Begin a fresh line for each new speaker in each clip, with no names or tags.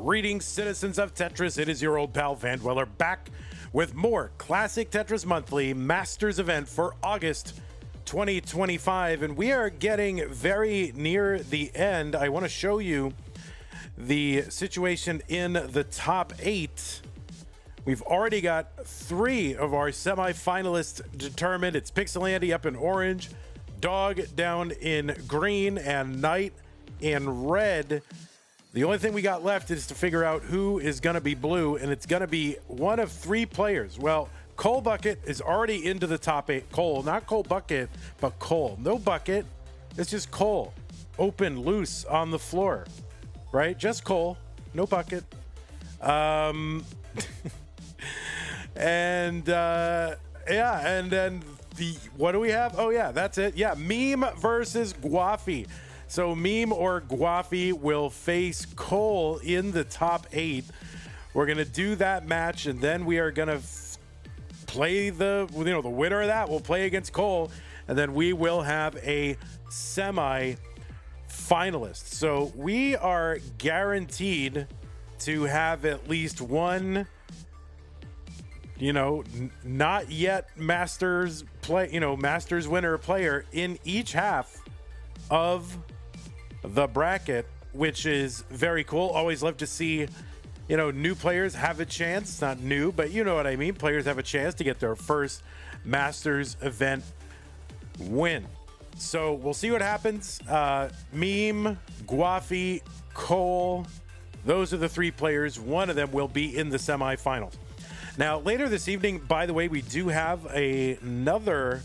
Greetings, citizens of Tetris. It is your old pal Van Dweller back with more Classic Tetris Monthly Masters event for August 2025. And we are getting very near the end. I want to show you the situation in the top 8. We've already got 3 of our semi-finalists determined. It's Pixelandy up in orange, Dog down in green, and Knight in red. The only thing we got left is to figure out who is going to be blue, and it's going to be one of 3 players. Well, Cole Bucket is already into the top 8. Cole, not Cole Bucket, but Cole. No bucket. It's just Cole. Open, loose on the floor. Right? Just Cole. No bucket. And then what do we have? Oh yeah, that's it. Yeah, Meme versus Guafi. So Meme or Guafi will face Cole in the top 8. We're gonna do that match, and then we are gonna play the winner of that will play against Cole, and then we will have a semi-finalist. So we are guaranteed to have at least one, not yet Masters winner player in each half of the bracket, which is very cool. Always love to see, new players have a chance. Not new, but you know what I mean. Players have a chance to get their first Masters event win. So we'll see what happens. Meme, Guafi, Cole, those are the 3 players. One of them will be in the semifinals. Now, later this evening, by the way, we do have another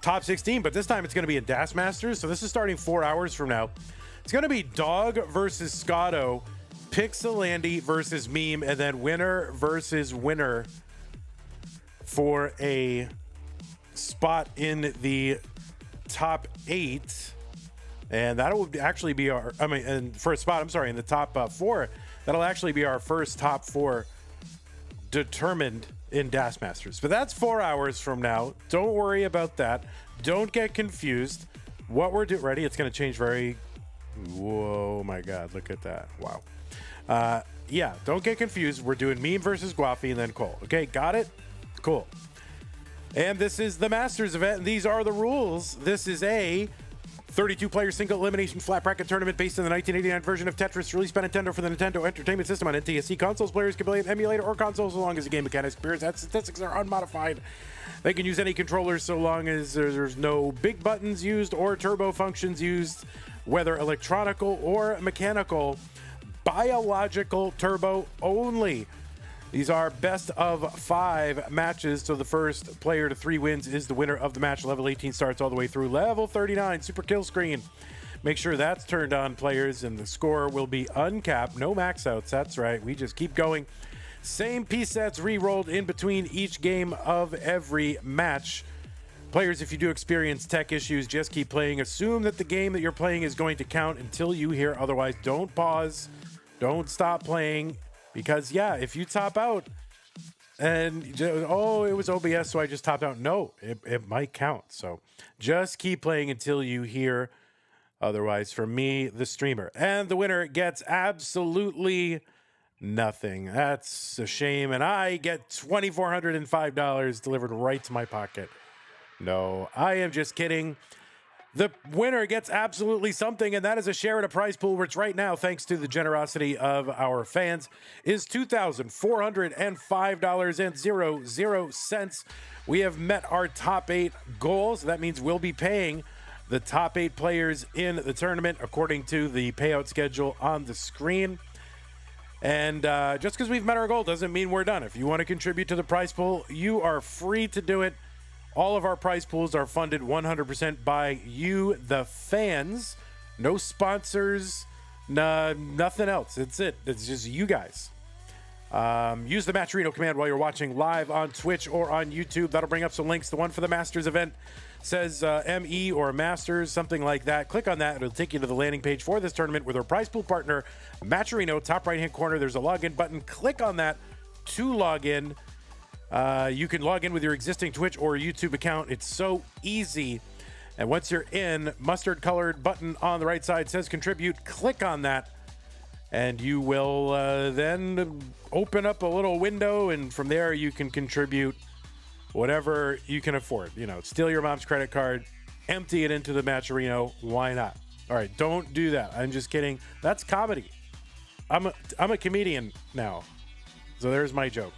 top 16, but this time it's going to be in Das Masters. So this is starting 4 hours from now. It's going to be Dog versus Scotto, Pixelandy versus Meme, and then winner versus winner for a spot in the top 8. And that will actually be in the top 4. That'll actually be our first top 4 determined in Das Masters. But that's 4 hours from now. Don't worry about that. Don't get confused. What we're doing, ready? It's going to change very. Whoa, my God. Look at that. Wow. Yeah, don't get confused. We're doing Meme versus Guafi and then Cole. Okay, got it? Cool. And this is the Masters event. And these are the rules. This is a 32-player single elimination flat bracket tournament based on the 1989 version of Tetris released by Nintendo for the Nintendo Entertainment System on NTSC consoles. Players can play an emulator or console so long as the game mechanics, appearance, and statistics are unmodified. They can use any controllers so long as there's no big buttons used or turbo functions used, whether electronical or mechanical. Biological turbo only. These are best of 5 matches, so the first player to 3 wins is the winner of the match. Level 18 starts all the way through level 39. Super kill screen. Make sure that's turned on, players, and the score will be uncapped. No max outs. That's right. We just keep going. Same piece sets re-rolled in between each game of every match. Players, if you do experience tech issues, just keep playing. Assume that the game that you're playing is going to count until you hear otherwise. Don't pause. Don't stop playing. Because, yeah, if you top out and, it was OBS, so I just topped out. No, it might count. So just keep playing until you hear otherwise from me, the streamer. And the winner gets absolutely nothing. That's a shame. And I get $2,405 delivered right to my pocket. No, I am just kidding. The winner gets absolutely something, and that is a share in a prize pool, which right now, thanks to the generosity of our fans, is $2,405.00. We have met our top 8 goals. That means we'll be paying the top 8 players in the tournament according to the payout schedule on the screen. And just because we've met our goal doesn't mean we're done. If you want to contribute to the prize pool, you are free to do it. All of our prize pools are funded 100% by you, the fans. No sponsors, nothing else. It's it. It's just you guys. Use the Matcherino command while you're watching live on Twitch or on YouTube. That'll bring up some links. The one for the Masters event says ME or Masters, something like that. Click on that. It'll take you to the landing page for this tournament with our prize pool partner, Matcherino. Top right-hand corner, there's a login button. Click on that to log in. You can log in with your existing Twitch or YouTube account. It's so easy. And once you're in, mustard colored button on the right side says contribute. Click on that and you will then open up a little window, and from there you can contribute whatever you can afford. You know, steal your mom's credit card, empty it into the Matcherino. Why not? All right, don't do that. I'm just kidding. That's comedy. I'm a comedian now. So there's my joke.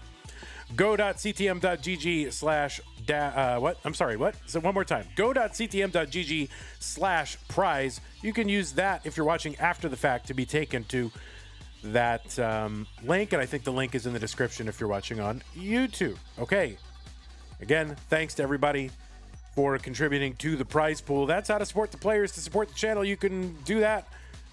Go.ctm.gg slash what? I'm sorry, what? So one more time. Go.ctm.gg slash prize. You can use that if you're watching after the fact to be taken to that link. And I think the link is in the description if you're watching on YouTube. Okay. Again, thanks to everybody for contributing to the prize pool. That's how to support the players. To support the channel, you can do that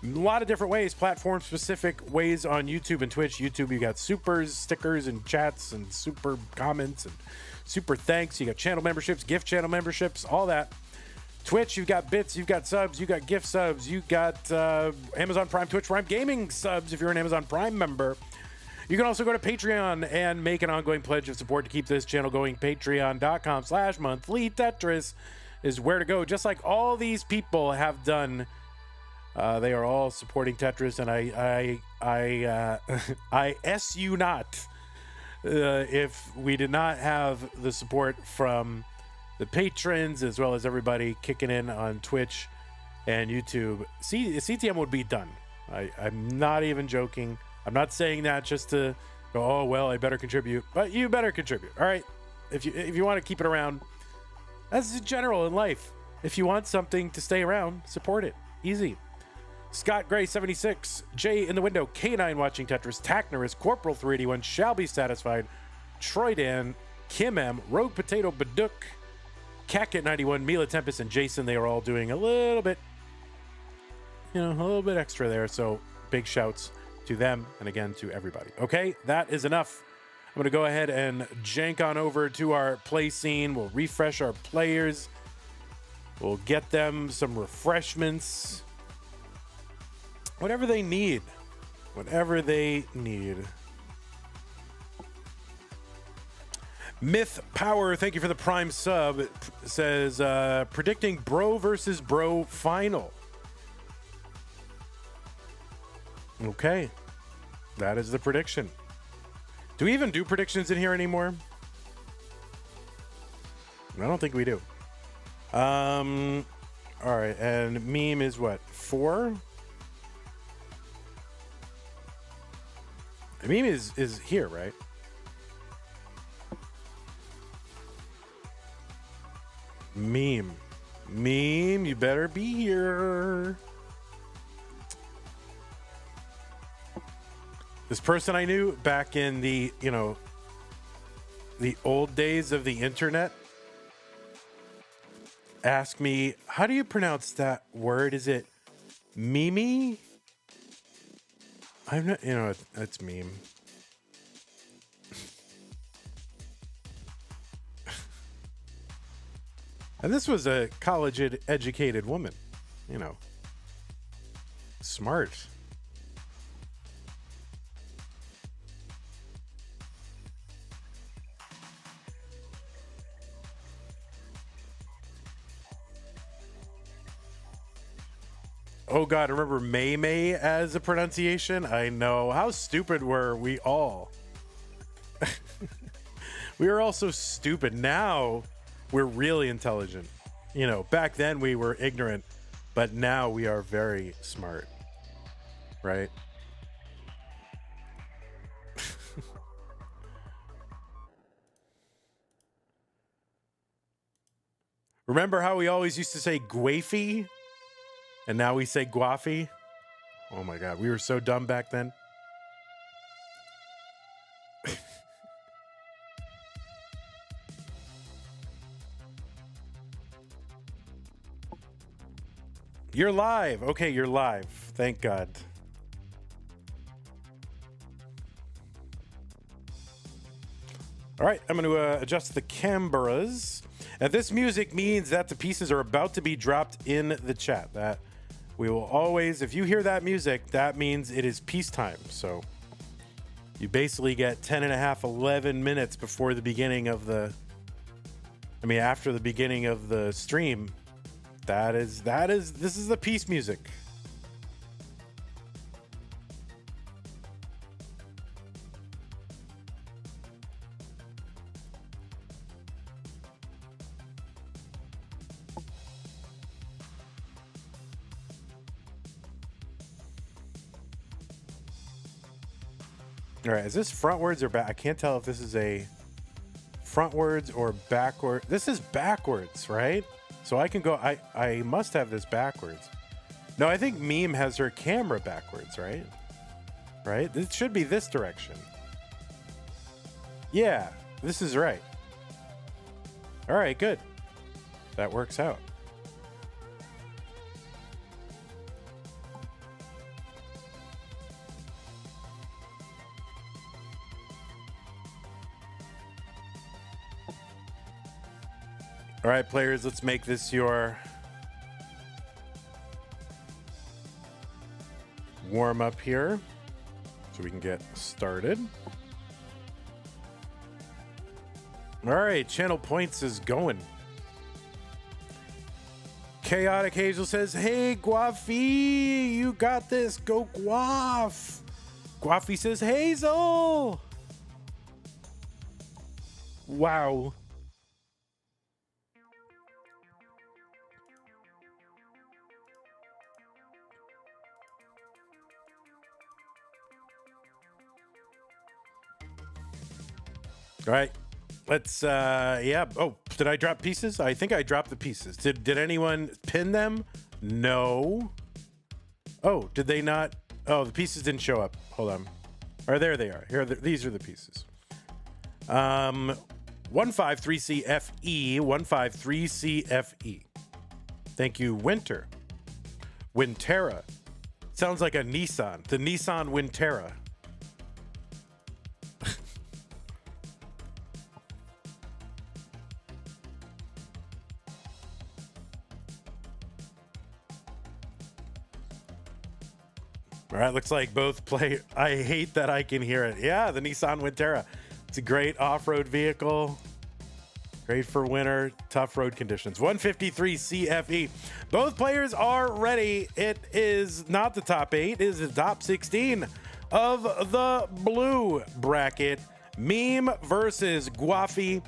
a lot of different ways, platform-specific ways on YouTube and Twitch. YouTube, you got supers, stickers, and chats, and super comments, and super thanks. You got channel memberships, gift channel memberships, all that. Twitch, you've got bits, you've got subs, you got gift subs, you got Amazon Prime, Twitch Prime Gaming subs if you're an Amazon Prime member. You can also go to Patreon and make an ongoing pledge of support to keep this channel going. Patreon.com/monthly Tetris is where to go, just like all these people have done. They are all supporting Tetris, and I S you not if we did not have the support from the patrons as well as everybody kicking in on Twitch and YouTube. CTM would be done. I'm not even joking. I'm not saying that just to go, oh, well, I better contribute. But you better contribute, all right? If you want to keep it around, that's general in life. If you want something to stay around, support it. Easy. Scott Gray 76, Jay in the window, K9 watching Tetris, Tacknerus, Corporal 381, Shall Be Satisfied, Troy Dan, Kim M, Rogue Potato Baduk, Cacket 91, Mila Tempest, and Jason. They are all doing a little bit extra there. So big shouts to them, and again to everybody. Okay, that is enough. I'm going to go ahead and jank on over to our play scene. We'll refresh our players. We'll get them some refreshments. Whatever they need. Whatever they need. Myth Power, thank you for the Prime sub. It says, predicting bro versus bro final. Okay. That is the prediction. Do we even do predictions in here anymore? I don't think we do. All right, and meme is what? 4? The meme is here, right? Meme, you better be here. This person I knew back in the old days of the internet asked me, how do you pronounce that word? Is it Mimi? I'm not, it's meme. And this was a college educated woman, smart. Oh God, remember May as a pronunciation? I know. How stupid were we all? We were all so stupid. Now we're really intelligent. Back then we were ignorant, but now we are very smart. Right? Remember how we always used to say Gwafey? And now we say Guafi? Oh my God, we were so dumb back then. You're live. Okay, you're live. Thank God. All right, I'm going to adjust the cameras. And this music means that the pieces are about to be dropped in the chat. That we will always, if you hear that music, that means it is peacetime. So you basically get 10 and a half, 11 minutes before the beginning of after the beginning of the stream This is the peace music. All right, is this frontwards or back? I can't tell if this is a frontwards or backward. This is backwards, right? So I can go, I must have this backwards. No, I think Meme has her camera backwards, right? Right? This should be this direction. Yeah, this is right. All right, good. That works out. All right, players, let's make this your warm up here so we can get started. All right, channel points is going. Chaotic Hazel says, hey, Guafi, you got this. Go Guaf. Guafi says, Hazel. Wow. All right, let's, yeah. Oh, did I drop pieces? I think I dropped the pieces. Did anyone pin them? No. Oh, did they not? Oh, the pieces didn't show up. Hold on. Or there they are. Here, these are the pieces. 153CFE, 153CFE. Thank you, Winter. Wintera. Sounds like a Nissan. The Nissan Wintera. All right, looks like both play. I hate that I can hear it. Yeah, the Nissan Wintera. It's a great off-road vehicle. Great for winter, tough road conditions. 153 CFE. Both players are ready. It is not the top 8. It is the top 16 of the blue bracket. Meme versus Guafi.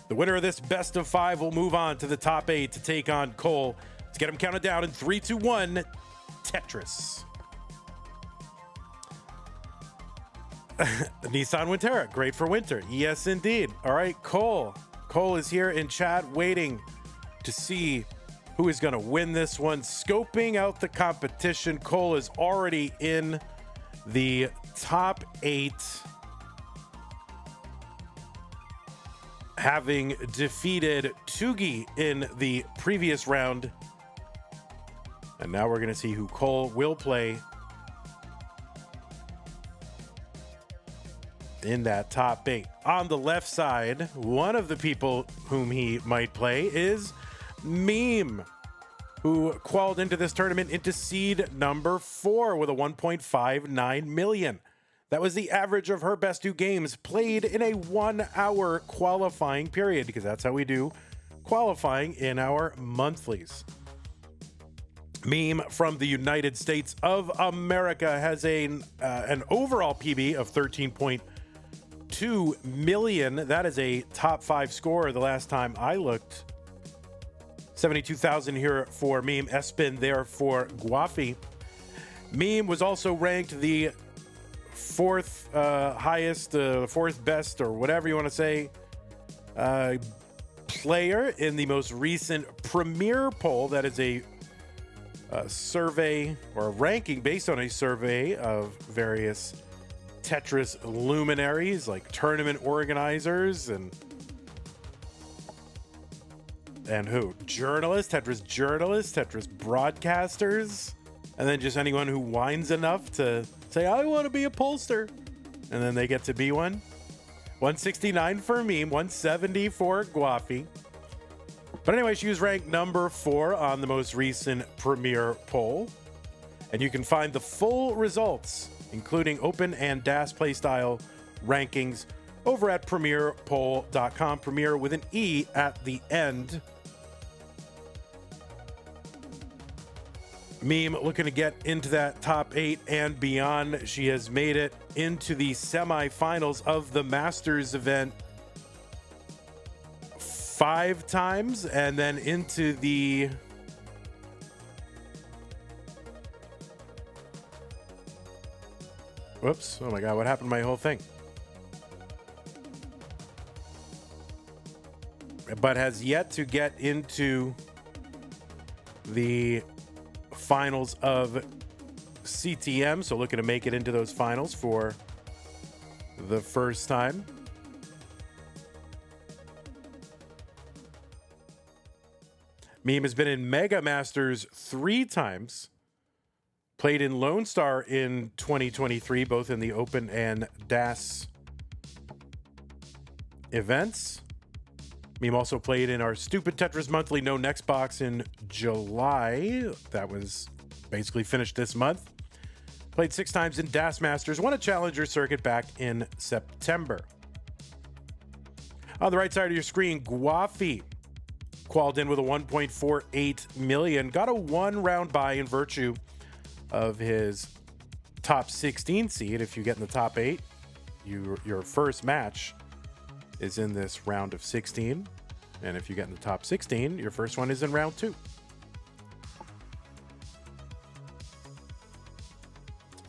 The winner of this best of 5 will move on to the top 8 to take on Cole. Let's get them counted down in 3, 2, 1. Tetris. Nissan Wintera, great for winter. Yes, indeed. All right, Cole. Cole is here in chat waiting to see who is going to win this one. Scoping out the competition. Cole is already in the top 8, having defeated Tugi in the previous round. And now we're going to see who Cole will play in that top 8. On the left side, one of the people whom he might play is Meme, who qualified into this tournament into seed number 4 with a 1.59 million. That was the average of her best 2 games played in a 1-hour qualifying period, because that's how we do qualifying in our monthlies. Meme from the United States of America has an overall PB of 13.2 million. That is a top 5 score the last time I looked. 72,000 here for Meme. Espin there for Guafi. Meme was also ranked the 4th highest, 4th best, or whatever you want to say, player in the most recent Premier poll. That is a survey or a ranking based on a survey of various Tetris luminaries like tournament organizers and who? Journalists, Tetris broadcasters, and then just anyone who whines enough to say, I want to be a pollster, and then they get to be one. 169 for Meme, 170 for Guafi. But anyway, she was ranked number 4 on the most recent Premier poll. And you can find the full results, including open and DAS playstyle rankings, over at premierpoll.com. Premier with an E at the end. Meme looking to get into that top 8 and beyond. She has made it into the semifinals of the Masters event 5 times, and then into the whoops, oh my god, what happened to my whole thing? But has yet to get into the finals of CTM, so looking to make it into those finals for the first time. Meme has been in Mega Masters 3 times, played in Lone Star in 2023, both in the Open and DAS events. Meme also played in our Stupid Tetris Monthly No Next Box in July. That was basically finished this month. Played 6 times in DAS Masters, won a Challenger circuit back in September. On the right side of your screen, Guafi qualified in with a 1.48 million. Got a 1-round bye in virtue of his top 16 seed. If you get in the top 8, your first match is in this round of 16. And if you get in the top 16, your first one is in round 2.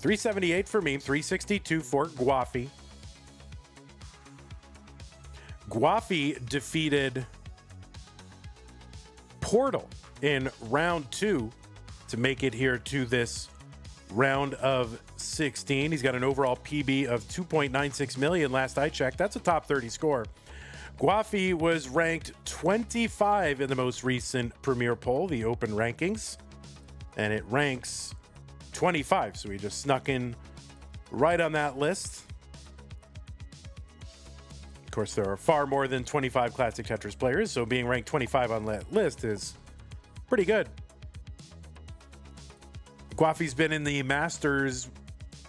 378 for Meme, 362 for Guafi. Guafi defeated Portal in round 2 to make it here to this round of 16. He's got an overall PB of 2.96 million last I checked. That's a top 30 score. Guafi was ranked 25 in the most recent Premier poll, the Open rankings, and it ranks 25. So he just snuck in right on that list. Of course, there are far more than 25 Classic Tetris players, so being ranked 25 on that list is pretty good. Guafi's been in the Masters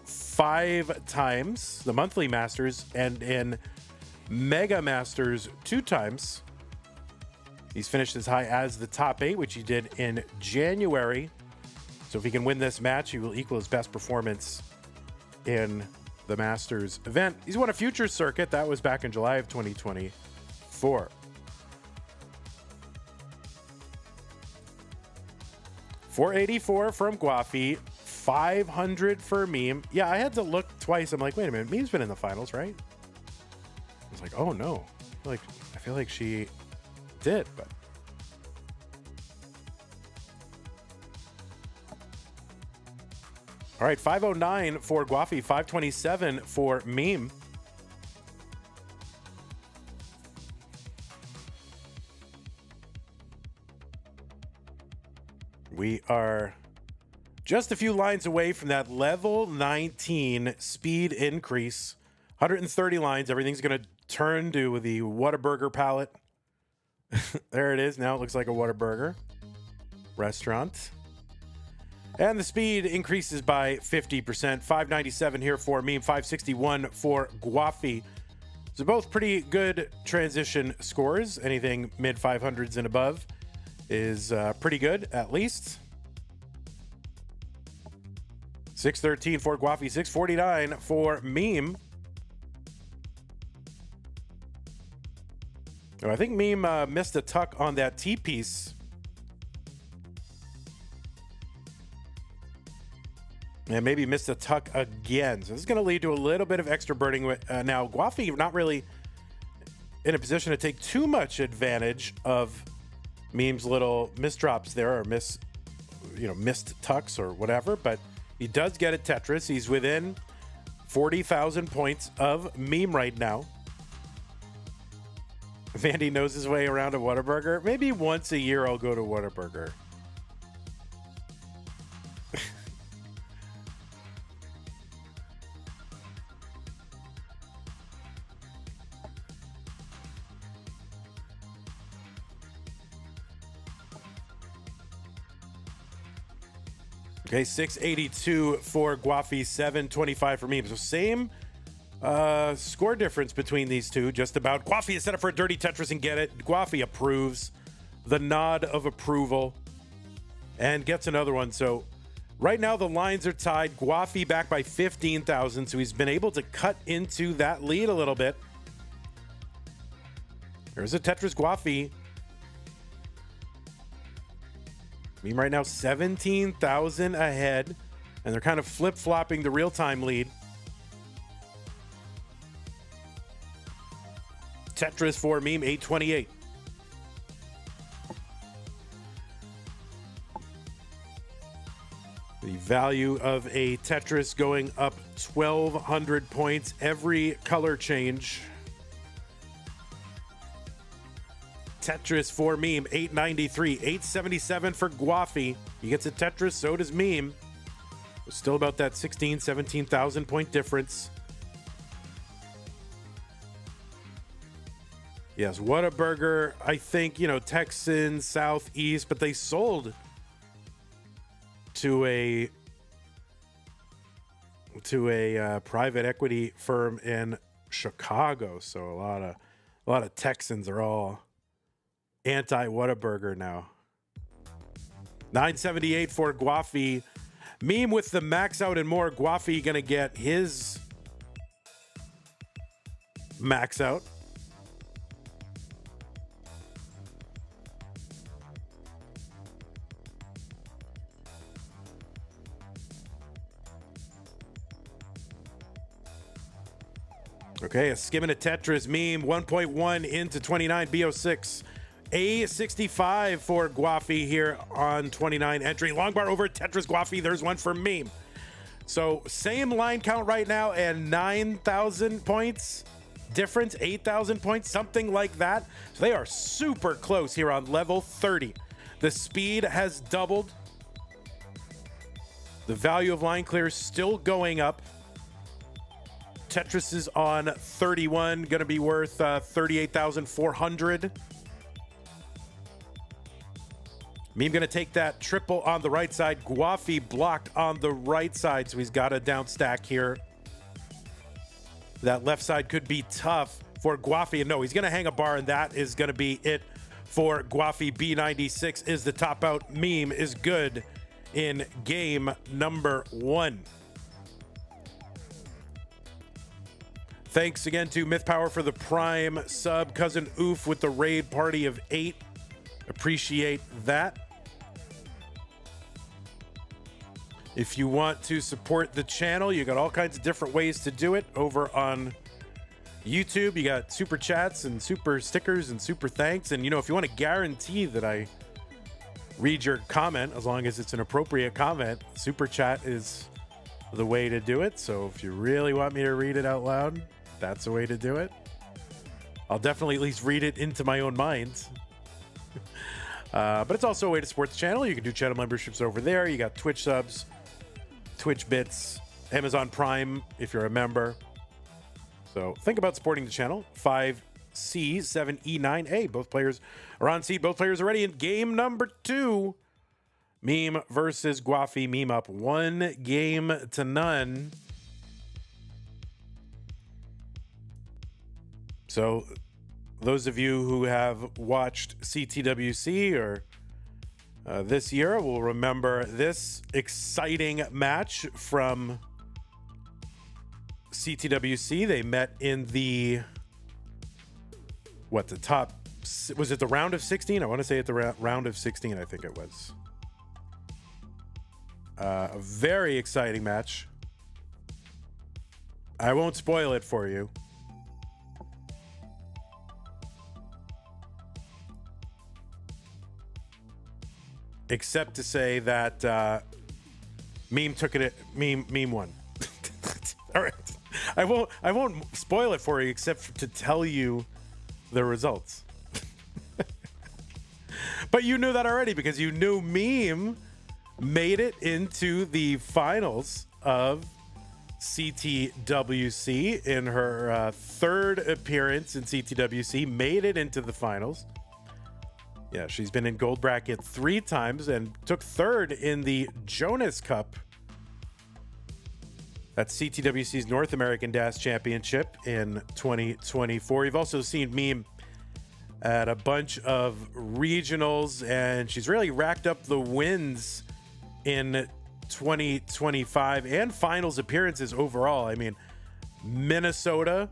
5 times, the monthly Masters, and in Mega Masters 2 times. He's finished as high as the top 8, which he did in January. So if he can win this match, he will equal his best performance in the Masters event. He's won a Futures circuit. That was back in July of 2024. $484 from Guafi, 500 for Meme. Yeah, I had to look twice. I'm like, wait a minute, Meme's been in the finals, right? I was like, oh no. I feel like she did, but all right, 509 for Guafi, 527 for Meme. We are just a few lines away from that level 19 speed increase. 130 lines. Everything's going to turn to the Whataburger palette. There it is. Now it looks like a Whataburger restaurant. And the speed increases by 50%. 597 here for Meme, 561 for Guafi. So both pretty good transition scores. Anything mid 500s and above is pretty good, at least. 613 for Guafi, 649 for Meme. Oh, I think Meme missed a tuck on that T-piece. And maybe missed a tuck again. So this is going to lead to a little bit of extra birding. Now, Guafi not really in a position to take too much advantage of Meme's little misdrops there, or missed tucks or whatever. But he does get a Tetris. He's within 40,000 points of Meme right now. Vandy knows his way around a Whataburger. Maybe once a year I'll go to Whataburger. Okay, 682 for Guafi, 725 for Meme. So same score difference between these two, just about. Guafi is set up for a dirty Tetris and get it. Guafi approves. The nod of approval. and gets another one. So right now the lines are tied. Guafi back by 15,000, so he's been able to cut into that lead a little bit. There's a Tetris Guafi. Meme right now 17,000 ahead, and they're kind of flip-flopping the real-time lead. Tetris for Meme 828. The value of a Tetris going up 1,200 points every color change. Tetris for Meme 893, 877 for Guafi. He gets a Tetris, so does Meme. Still about that 17,000 point difference. Yes, Whataburger, I think, Texan, Southeast, but they sold to a private equity firm in Chicago. So a lot of Texans are all anti-Whataburger now. 978 for Guafi. Meme with the max out and more. Guafi gonna get his max out. Okay, a skimming a Tetris. Meme 1.1 into 29 BO6. A65 for Guafi here on 29 entry. Long bar over Tetris Guafi. There's one for Meme. So same line count right now and 9,000 points difference, 8,000 points, something like that. So they are super close here on level 30. The speed has doubled. The value of line clear is still going up. Tetris is on 31, going to be worth 38,400. Meme going to take that triple on the right side. Guafi blocked on the right side, so he's got a down stack here. That left side could be tough for Guafi. And no, he's going to hang a bar, and that is going to be it for Guafi. B96 is the top out. Meme is good in game number 1. Thanks again to Myth Power for the Prime sub. Cousin Oof with the raid party of 8. Appreciate that. If you want to support the channel, you got all kinds of different ways to do it over on YouTube. You got super chats and super stickers and super thanks. And, if you want to guarantee that I read your comment, as long as it's an appropriate comment, super chat is the way to do it. So if you really want me to read it out loud, that's the way to do it. I'll definitely at least read it into my own mind. But it's also a way to support the channel. You can do channel memberships over there. You got Twitch subs, Twitch bits, Amazon Prime if you're a member. So think about supporting the channel. 5C, 7E, 9A. Both players are on seat. Both players are ready in game number 2. Meme versus Guafi. Meme up 1-0. So those of you who have watched CTWC or this year will remember this exciting match from CTWC. They met in the top, was it the round of 16? I want to say at the round of 16, I think it was. A very exciting match. I won't spoil it for you. Except to say that Meme took it. Meme won. All right, I won't spoil it for you, except to tell you the results. But you knew that already because you knew Meme made it into the finals of CTWC in her third appearance in CTWC. Made it into the finals. Yeah, she's been in gold bracket 3 times and took third in the Jonas Cup. That's CTWC's North American Dash Championship in 2024. You've also seen Meme at a bunch of regionals, and she's really racked up the wins in 2025 and finals appearances overall. I mean, Minnesota,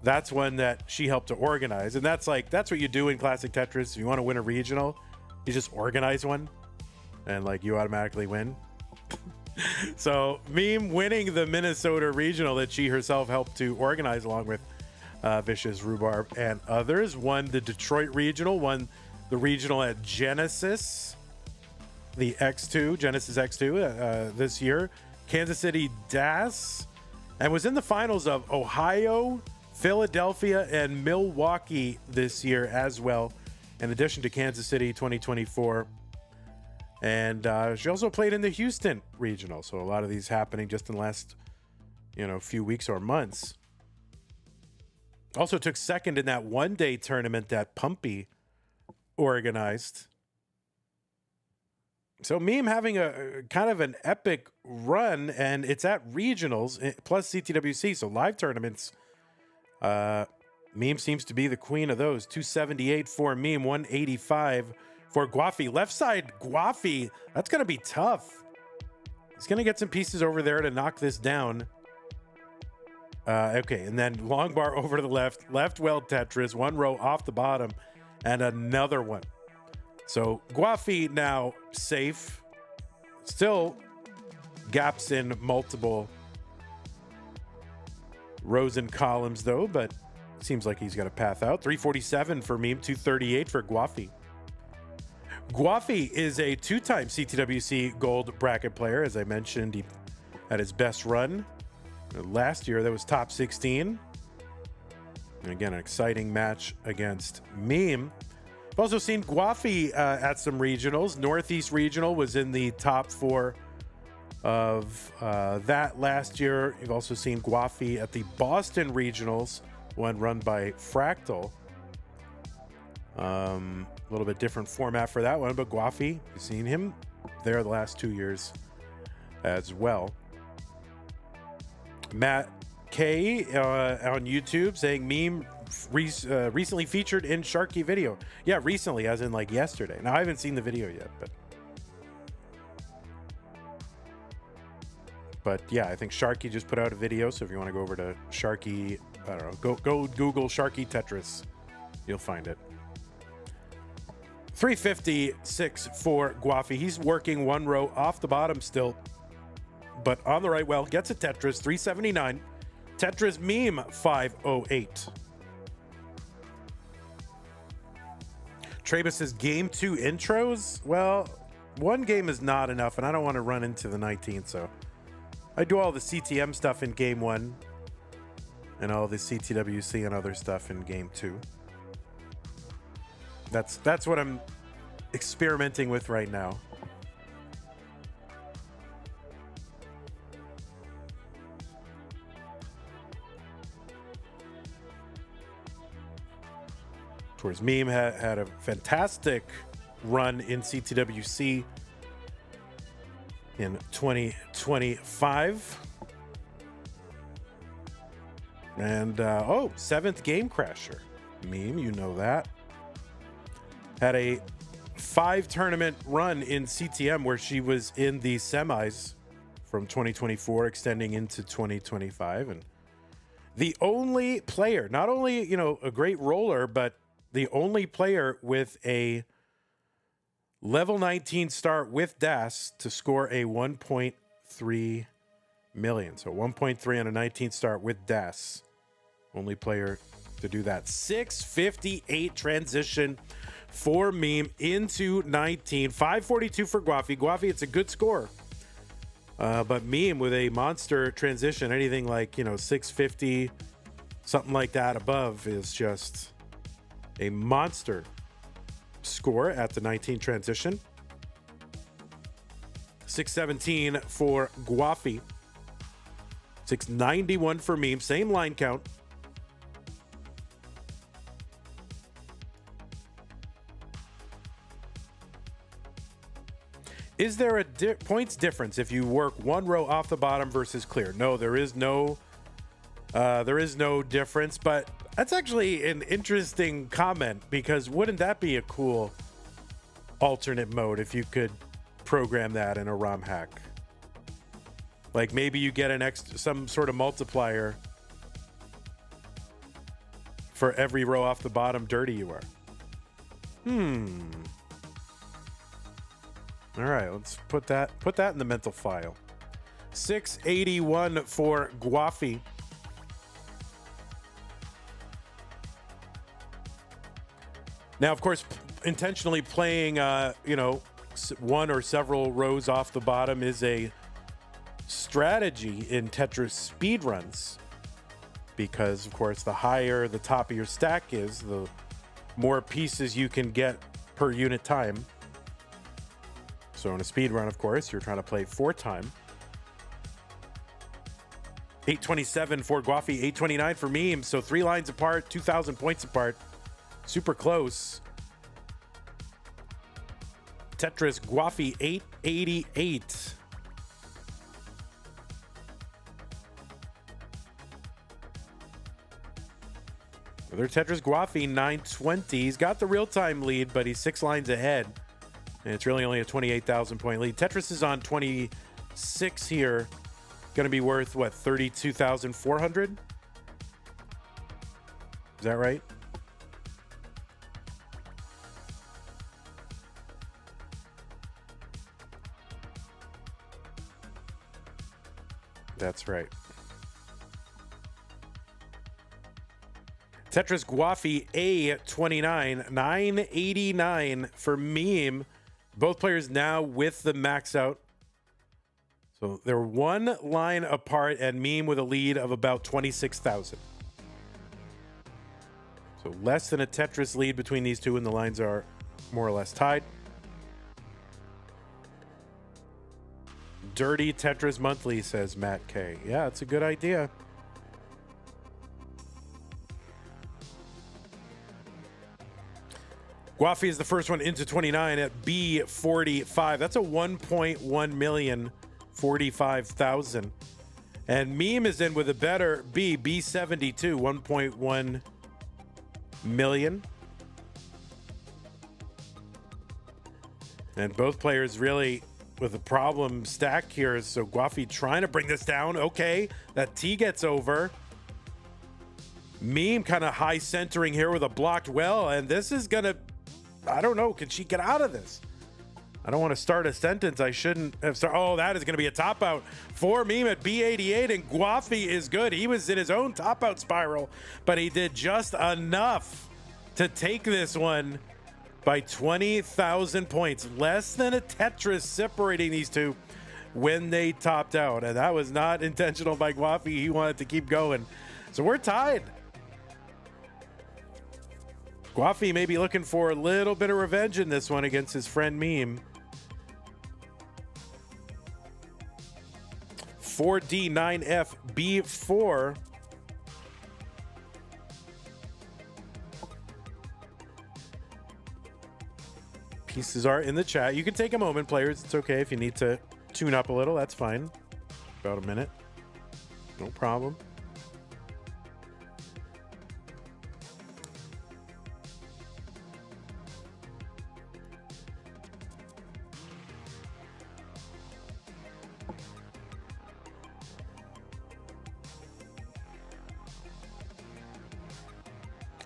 that's one that she helped to organize, and that's what you do in Classic Tetris. If you want to win a regional, you just organize one and like you automatically win. So Meme winning the Minnesota regional that she herself helped to organize along with Vicious, Rhubarb, and others. Won the Detroit regional, won the regional at Genesis, the X2, Genesis X2 this year. Kansas City DAS, and was in the finals of Ohio, Philadelphia, and Milwaukee this year as well, in addition to Kansas City 2024. And she also played in the Houston regional. So a lot of these happening just in the last, few weeks or months. Also took second in that one-day tournament that Pumpy organized. So Meme having a kind of an epic run, and it's at regionals plus CTWC, so live tournaments. Meme seems to be the queen of those. 278 for Meme, 185 for Guafi. Left side Guafi, that's going to be tough. He's going to get some pieces over there to knock this down. Okay, and then long bar over to the left well Tetris, one row off the bottom, and another one. So Guafi now safe. Still gaps in multiple rows and columns though, but seems like he's got a path out. 347 for Meme, 238 for Guafi. Guafi is a two-time CTWC gold bracket player. As I mentioned, he had his best run last year. That was top 16. And again, an exciting match against Meme. I've also seen Guafi at some regionals. Northeast Regional was in the top 4 of that last year. You've also seen Guafi at the Boston Regionals, one run by Fractal. A little bit different format for that one, but Guafi, you've seen him there the last 2 years as well. Matt K on YouTube saying Meme recently featured in Sharky video. Yeah, recently, as in like yesterday. Now, I haven't seen the video yet, but yeah, I think Sharky just put out a video. So if you want to go over to Sharky, I don't know, go Google Sharky Tetris. You'll find it. 356 for Guafi. He's working one row off the bottom still, but on the right well, gets a Tetris, 379. Tetris Meme, 508. Travis says game 2 intros. Well, one game is not enough, and I don't want to run into the 19th, so I do all the CTM stuff in game 1 and all the CTWC and other stuff in game 2. That's what I'm experimenting with right now. Towards Meme had a fantastic run in CTWC in 2025. And, 7th Game Crasher. Meme, you know that. Had a 5 tournament run in CTM where she was in the semis from 2024 extending into 2025. And the only player, not only, a great roller, but the only player with a level 19 start with DAS to score a 1.3 million. So 1.3 on a 19 start with DAS. Only player to do that. 658 transition for Meme into 19. 542 for Guafi. Guafi, it's a good score. But Meme with a monster transition, anything like, 650, something like that above is just a monster score at the 19 transition. 617 for Guafi. 691 for Meme. Same line count. Is there a points difference if you work one row off the bottom versus clear? No, there is no difference. But That's actually an interesting comment, because wouldn't that be a cool alternate mode if you could program that in a ROM hack? Like maybe you get some sort of multiplier for every row off the bottom dirty you are. All right, let's put that in the mental file. 681 for Guafi. Now, of course, intentionally playing, one or several rows off the bottom is a strategy in Tetris speedruns, because, of course, the higher the top of your stack is, the more pieces you can get per unit time. So in a speedrun, of course, you're trying to play 4 time. 827 for Guafi, 829 for Meme. So 3 lines apart, 2,000 points apart. Super close. Tetris Guafi, 888. Other Tetris Guafi, 920. He's got the real-time lead, but he's 6 lines ahead. And it's really only a 28,000 point lead. Tetris is on 26 here. Going to be worth, what, 32,400? Is that right? That's right. Tetris Guafi A29, 989 for Meme. Both players now with the max out. So they're 1 line apart, and Meme with a lead of about 26,000. So less than a Tetris lead between these two, and the lines are more or less tied. Dirty Tetris Monthly, says Matt K. Yeah, it's a good idea. Guafi is the first one into 29 at B45. That's a 1.1 million, 45,000. And Meme is in with a better B72, 1.1 million. And both players really with a problem stack here. So Guafi trying to bring this down. Okay, that T gets over. Meme kind of high centering here with a blocked well, and this is gonna, I don't know, can she get out of this? I don't want to start a sentence I shouldn't have started. Oh, that is going to be a top out for Meme at B88, and Guafi is good. He was in his own top out spiral, but he did just enough to take this one by 20,000 points. Less than a Tetris separating these two when they topped out, and that was not intentional by Guafi. He wanted to keep going. So we're tied. Guafi may be looking for a little bit of revenge in this one against his friend Meme. 4D9F B4. Pieces are in the chat. You can take a moment, players. It's okay if you need to tune up a little. That's fine. About a minute. No problem.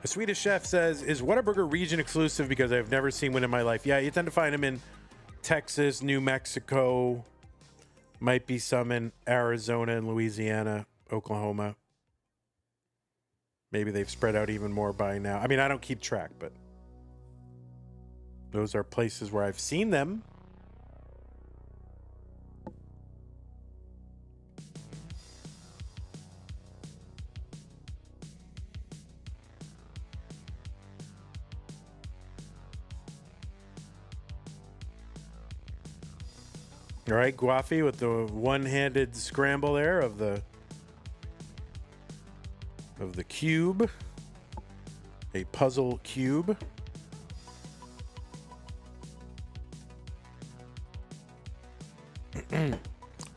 A Swedish chef says, is Whataburger region exclusive because I've never seen one in my life? Yeah, you tend to find them in Texas, New Mexico, might be some in Arizona and Louisiana, Oklahoma. Maybe they've spread out even more by now. I mean, I don't keep track, but those are places where I've seen them. All right, Guafi with the one-handed scramble there of the cube, a puzzle cube.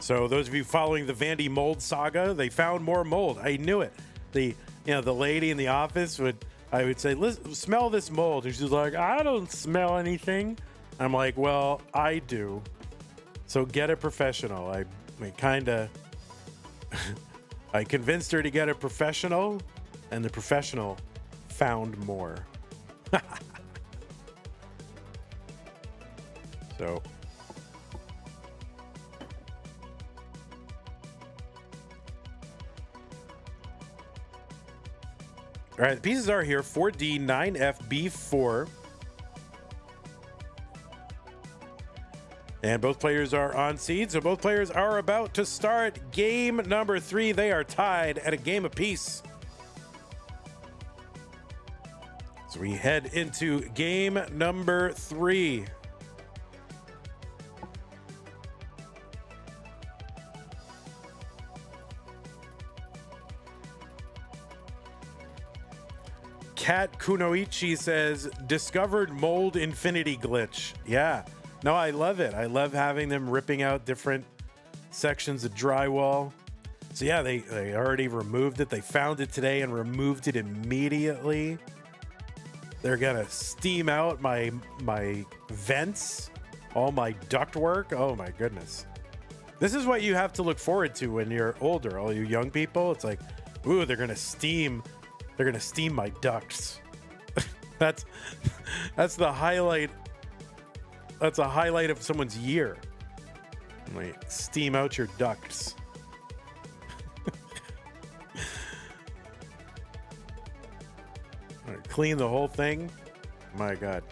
So those of you following the Vandy mold saga, they found more mold. I knew it. The the lady in the office I would say, listen, smell this mold. And she's like, I don't smell anything. I'm like, well, I do. So get a professional. I convinced her to get a professional, and the professional found more. So. All right, the pieces are here. 4D, 9F, B4. And both players are on seed, so both players are about to start game number 3. They are tied at a game apiece. So we head into game number 3. Kat Kunoichi says, discovered mold infinity glitch. Yeah. No, I love it. I love having them ripping out different sections of drywall. So yeah, they already removed it. They found it today and removed it immediately. They're gonna steam out my vents, all my ductwork. Oh my goodness. This is what you have to look forward to when you're older. All you young people, it's like, ooh, they're gonna steam my ducts. That's the highlight. That's a highlight of someone's year. Like, steam out your ducts. Clean the whole thing. My God,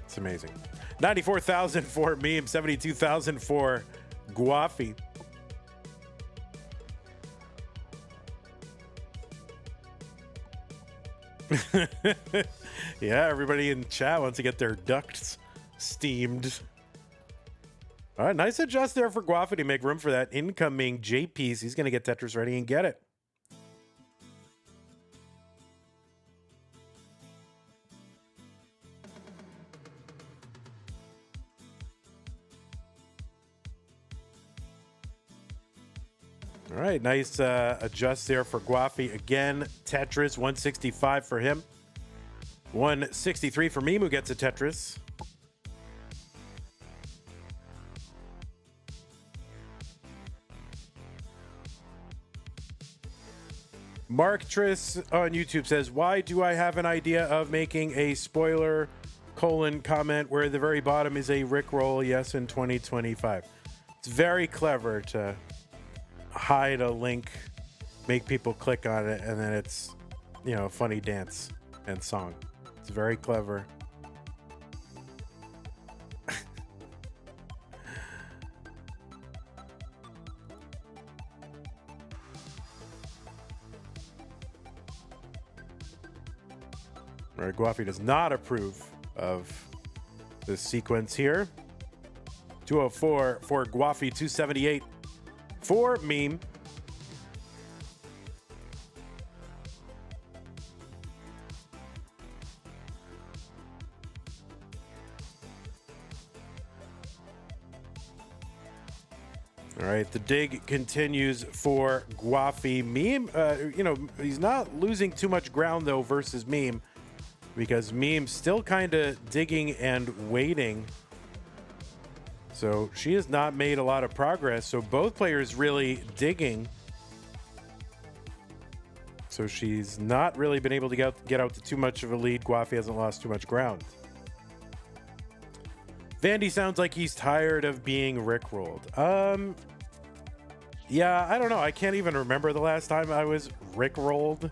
it's amazing. 94,000 for meme, 72,000 for Guafi. Yeah, everybody in chat wants to get their ducts steamed. All right, nice adjust there for Guafi to make room for that incoming J piece. He's going to get Tetris ready and get it. All right, nice adjust there for Guafi. Again, Tetris, 165 for him. 163 for Meme, who gets a Tetris. Mark Triss on YouTube says, why do I have an idea of making a spoiler comment where the very bottom is a Rickroll yes in 2025? It's very clever to hide a link, make people click on it, and then it's, a funny dance and song. It's very clever. All right, Guafi does not approve of this sequence here. 204 for Guafi, 278 for Meme. All right, the dig continues for Guafi. Meme, he's not losing too much ground though versus Meme, because Meme's still kind of digging and waiting. So she has not made a lot of progress. So both players really digging. So she's not really been able to get out to too much of a lead. Guafi hasn't lost too much ground. Vandy sounds like he's tired of being rickrolled. Yeah, I don't know. I can't even remember the last time I was rickrolled.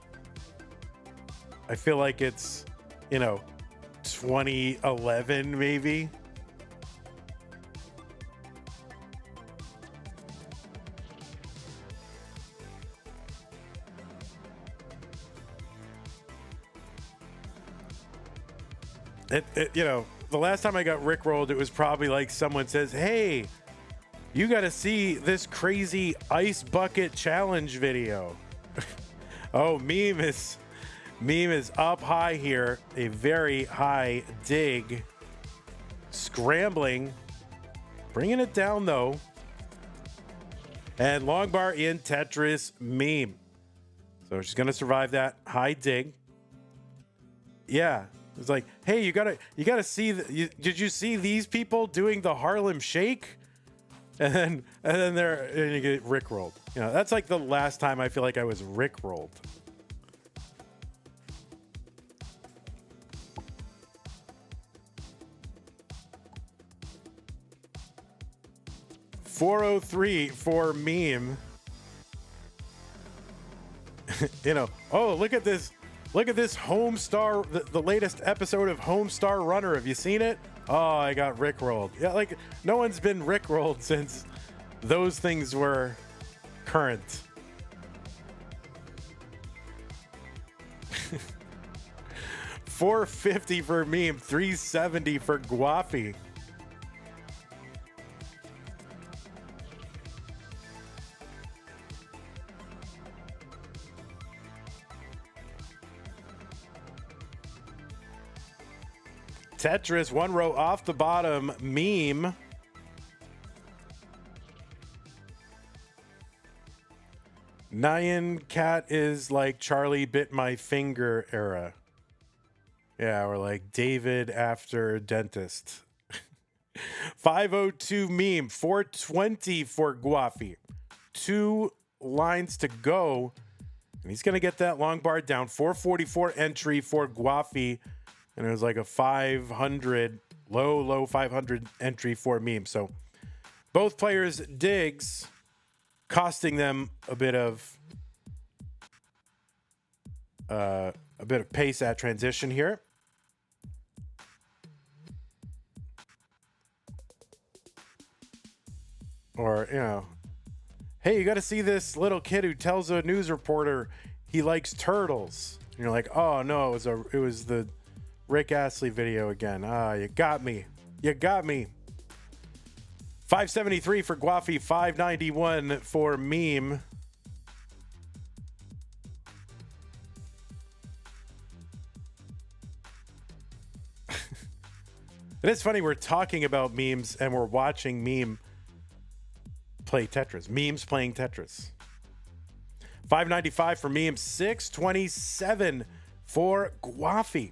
I feel like it's, 2011 maybe. The last time I got rickrolled, it was probably like someone says, hey, you got to see this crazy ice bucket challenge video. Oh, meme is up high here. A very high dig. Scrambling. Bringing it down, though. And long bar in Tetris, Meme. So she's gonna survive that high dig. Yeah, it's like, hey, you gotta see. Did you see these people doing the Harlem Shake? And then you get rickrolled. You know, that's like the last time I feel like I was rickrolled. $403 for meme. You know, oh, look at this Homestar, the latest episode of Homestar Runner. Have you seen it? Oh, I got rickrolled. Yeah, like no one's been rickrolled since those things were current. $450 for meme, $370 for Guafi. Tetris, one row off the bottom, meme. Nyan Cat is like Charlie bit my finger era. Yeah, or like David after dentist. 502 meme, 420 for Guafi. 2 lines to go. And he's going to get that long bar down. 444 entry for Guafi. And it was like a 500, low 500 entry for meme. So both players digs, costing them a bit of pace at transition here. Or, you know, hey, you got to see this little kid who tells a news reporter he likes turtles. And you're like, oh no, it was the Rick Astley video again. Ah, you got me. You got me. 573 for Guafi, 591 for meme. It is funny, we're talking about memes and we're watching meme play Tetris. Memes playing Tetris. 595 for meme, 627 for Guafi.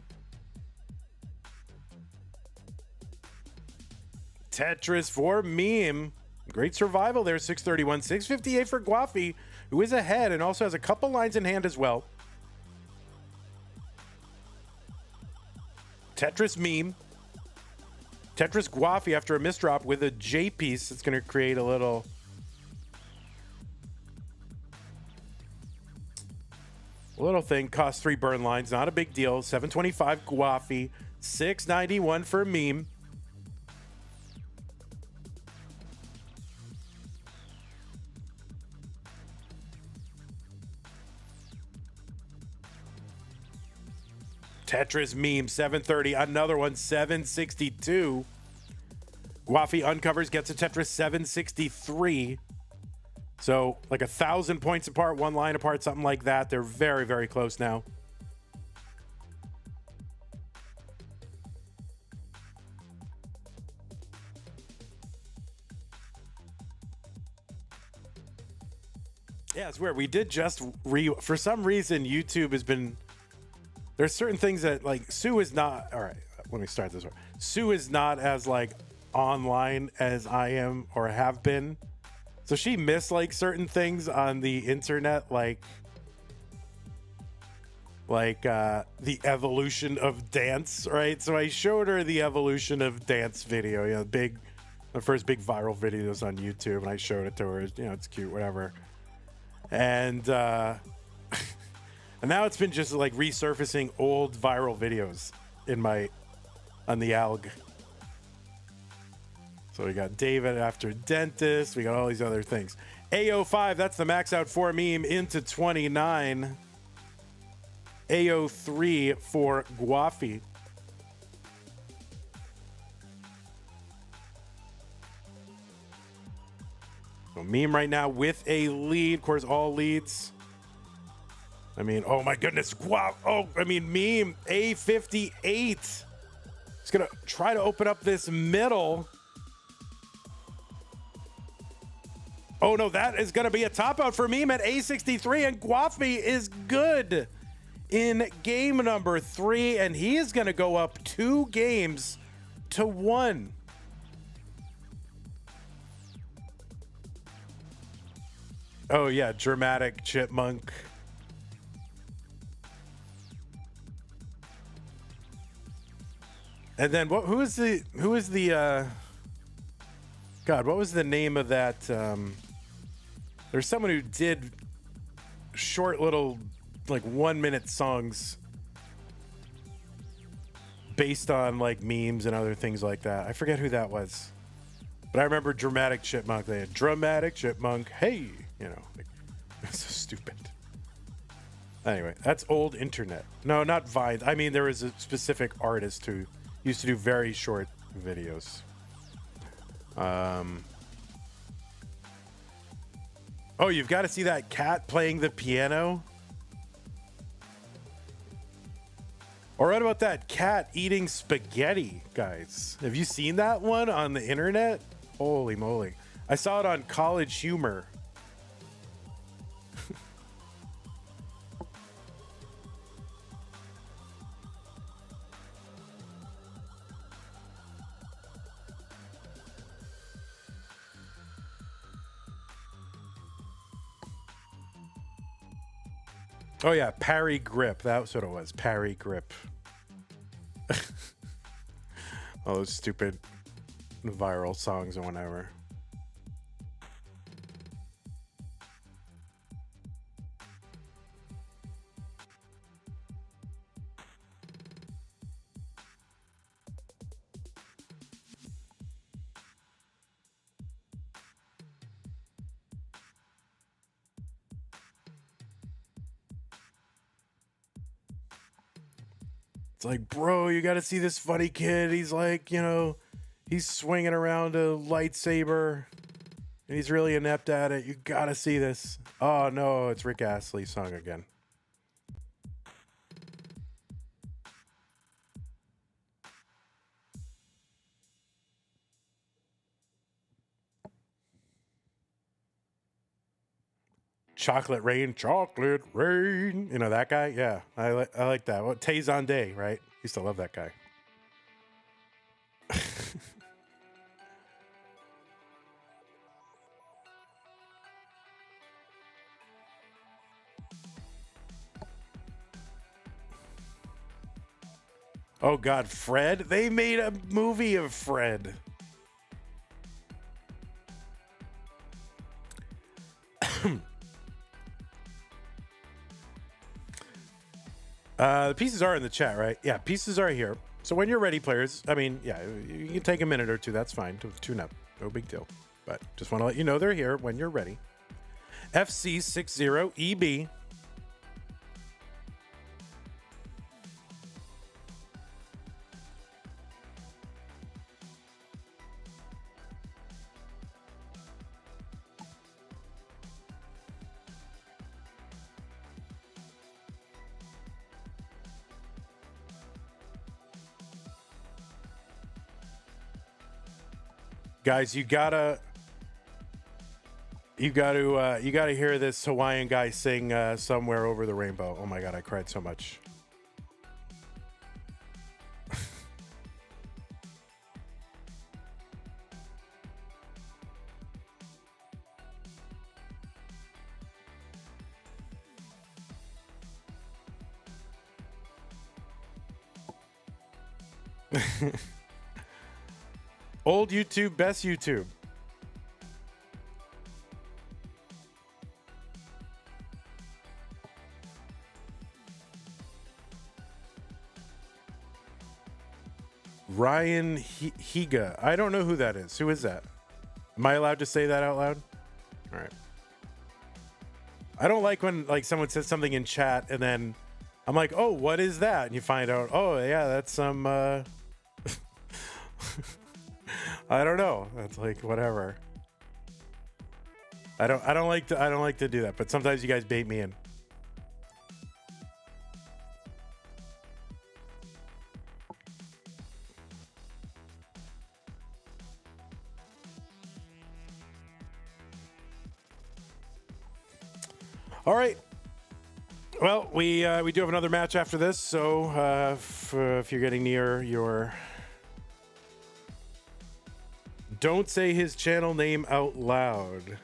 Tetris for meme. Great survival there, 631. 658 for Guafi, who is ahead and also has a couple lines in hand as well. Tetris meme. Tetris Guafi after a misdrop with a J piece. It's going to create a little thing. Cost 3 burn lines. Not a big deal. 725 Guafi. 691 for meme. Tetris meme, 730. Another one, 762. Guafi uncovers, gets a Tetris 763. So like 1,000 points apart, 1 line apart, something like that. They're very, very close now. Yeah, it's weird. We did just for some reason, YouTube has been... There's certain things that like Sue is not. All right, let me start this way. Sue is not as like online as I am or have been. So she missed like certain things on the internet, like the evolution of dance, right? So I showed her the evolution of dance video, you know, the first big viral videos on YouTube, and I showed it to her. You know, it's cute, whatever. And and now it's been just like resurfacing old viral videos on the alg. So we got David after dentist. We got all these other things. AO5, that's the max out for meme into 29. AO3 for Guafi. So meme right now with a lead. Of course, all leads. I mean, oh my goodness. Wow. Oh, I mean, meme A58. It's going to try to open up this middle. Oh no, that is going to be a top out for Meme at A63, and Gwafey is good in game number 3, and he is going to go up 2 games to 1. Oh yeah, dramatic chipmunk. And then who is the God, what was the name of that? There's someone who did short little, like 1-minute songs based on like memes and other things like that. I forget who that was, but I remember Dramatic Chipmunk. They had Dramatic Chipmunk. Hey, you know, like, that's so stupid. Anyway, that's old internet. No, not Vine. I mean, there was a specific artist who used to do very short videos. Oh, you've got to see that cat playing the piano. Or what about that cat eating spaghetti, guys? Have you seen that one on the internet? Holy moly. I saw it on College Humor. Oh yeah, Parry Grip. That's what it was. Parry Grip. All those stupid viral songs or whatever. It's like, bro, you got to see this funny kid. He's like, you know, he's swinging around a lightsaber and he's really inept at it. You got to see this. Oh, no, it's Rick Astley's song again. Chocolate Rain, Chocolate Rain. You know that guy? Yeah, I like that. What, Tayson Day, right? Used to love that guy. Oh God, Fred? They made a movie of Fred. The pieces are in the chat, right? Yeah, pieces are here. So when you're ready, players, I mean, yeah, you can take a minute or two. That's fine to tune up. No big deal. But just want to let you know they're here when you're ready. FC60EB. Guys, you gotta hear this Hawaiian guy sing "Somewhere Over the Rainbow." Oh my God, I cried so much. Old YouTube, best YouTube. Ryan Higa. I don't know who that is. Who is that? Am I allowed to say that out loud? All right. I don't like when like someone says something in chat and then I'm like, oh, what is that? And you find out, oh yeah, that's some I don't know. That's like whatever. I don't like to do that, but sometimes you guys bait me in. All right. Well, we do have another match after this, so if you're getting near your... Don't say his channel name out loud.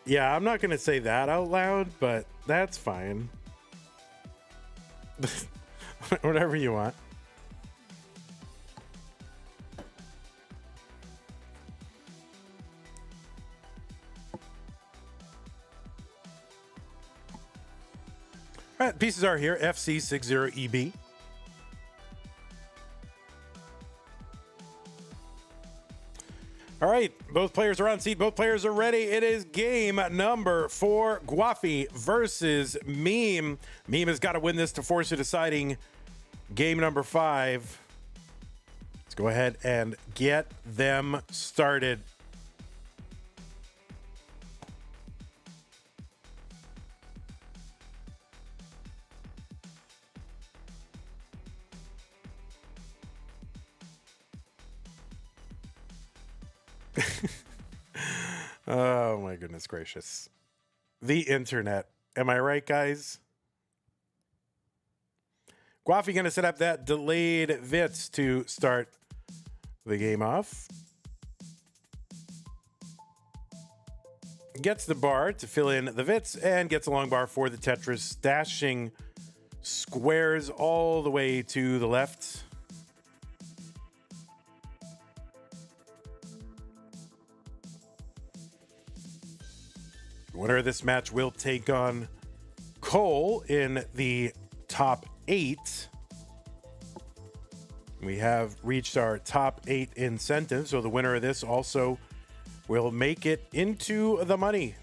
Yeah, I'm not going to say that out loud, but that's fine. Whatever you want. All right, pieces are here. FC60EB. All right, both players are on seat. Both players are ready. It is game number 4, Guafi versus Meme. Meme has got to win this to force a deciding game number 5. Let's go ahead and get them started. Oh my goodness gracious. The internet. Am I right, guys? Guafi gonna set up that delayed Vits to start the game off. Gets the bar to fill in the Vits and gets a long bar for the Tetris, stashing squares all the way to the left. Winner of this match will take on Cole in the top 8. We have reached our top 8 incentive, so the winner of this also will make it into the money.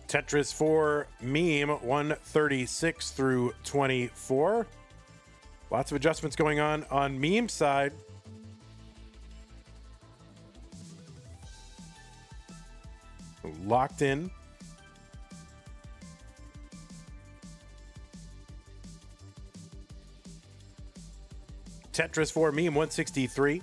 Tetris for Meme, 136 through 24. Lots of adjustments going on Meme's side. Locked in. Tetris for Meme, 163.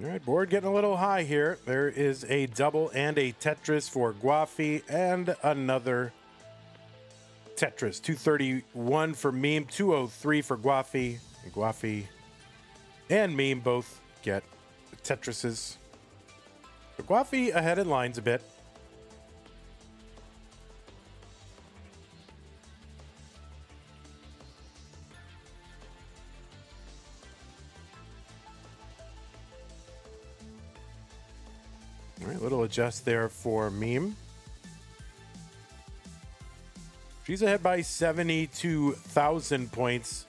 All right, board getting a little high here. There is a double and a Tetris for Guafi and another Tetris. 231 for Meme, 203 for Guafi. And Guafi and Meme both get Tetrises. But Guafi ahead in lines a bit. All right, little adjust there for Meme. She's ahead by 72,000 points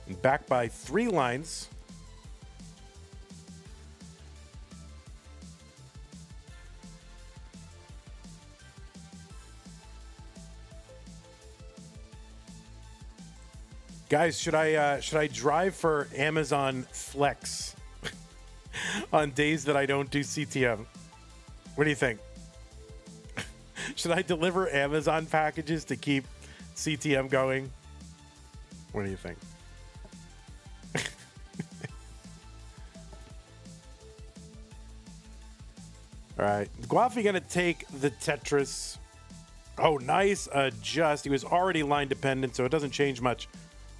and back by 3 lines. Guys, should I drive for Amazon Flex on days that I don't do CTM? What do you think? Should I deliver Amazon packages to keep CTM going? What do you think? All right, Guafi gonna take the Tetris. Oh, nice adjust. He was already line dependent, so it doesn't change much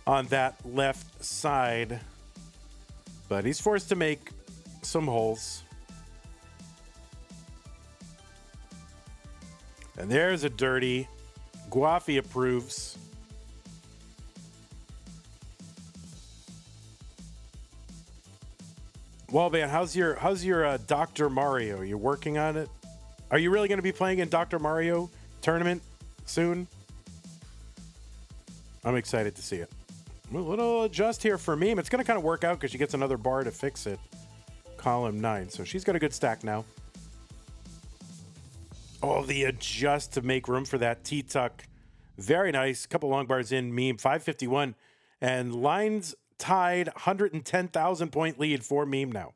on that left side. But he's forced to make some holes. And there's a dirty. Guafi approves. Wallban, how's your Dr. Mario? You working on it? Are you really going to be playing in Dr. Mario tournament soon? I'm excited to see it. A little adjust here for Meme. It's going to kind of work out because she gets another bar to fix it. Column 9. So she's got a good stack now. Oh, the adjust to make room for that T-tuck. Very nice. Couple long bars in. Meme 551. And lines tied. 110,000 point lead for Meme now.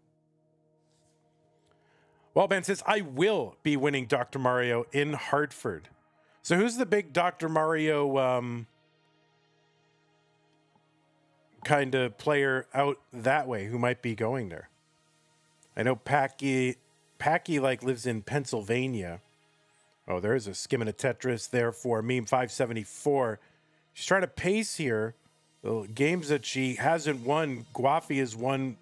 Well, Ben says, I will be winning Dr. Mario in Hartford. So who's the big Dr. Mario kind of player out that way who might be going there? I know Packy like lives in Pennsylvania. Oh, there's a skimming a Tetris there for Meme 574. She's trying to pace here. The games that she hasn't won, Guafi has won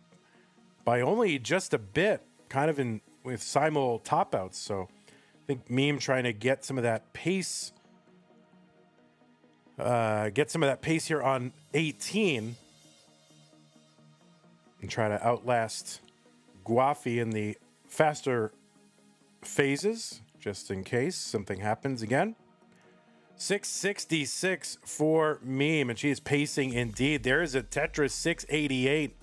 by only just a bit, kind of in with simul top outs. So I think Meme trying to get some of that pace. Get some of that pace here on 18. And try to outlast Guafi in the faster phases, just in case something happens again. 666 for Meme, and she is pacing indeed. There is a Tetris 688.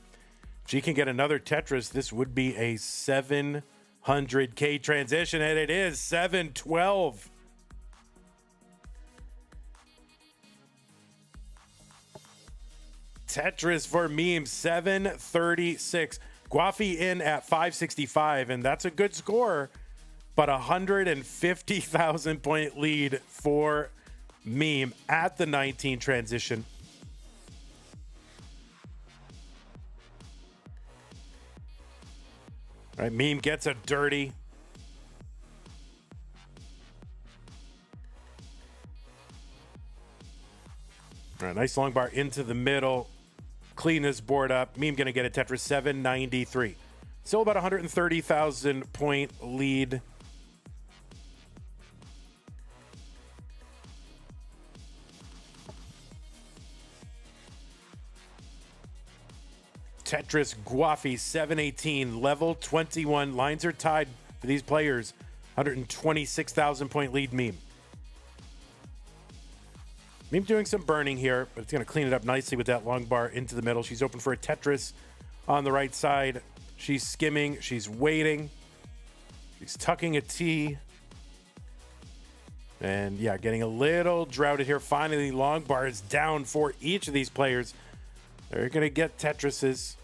If she can get another Tetris, this would be a 700K transition, and it is 712. Tetris for Meme, 736. Guafi in at 565, and that's a good score, but 150,000 point lead for Meme at the 19 transition. All right, Meme gets a dirty. All right, nice long bar into the middle. Clean this board up. Meme going to get a Tetris 793. Still about 130,000 point lead. Tetris Guafi 718, level 21. Lines are tied for these players. 126,000 point lead Meme. Meme doing some burning here, but it's going to clean it up nicely with that long bar into the middle. She's open for a Tetris on the right side. She's skimming. She's waiting. She's tucking a T. And yeah, getting a little droughted here. Finally, long bar is down for each of these players. They're going to get Tetrises.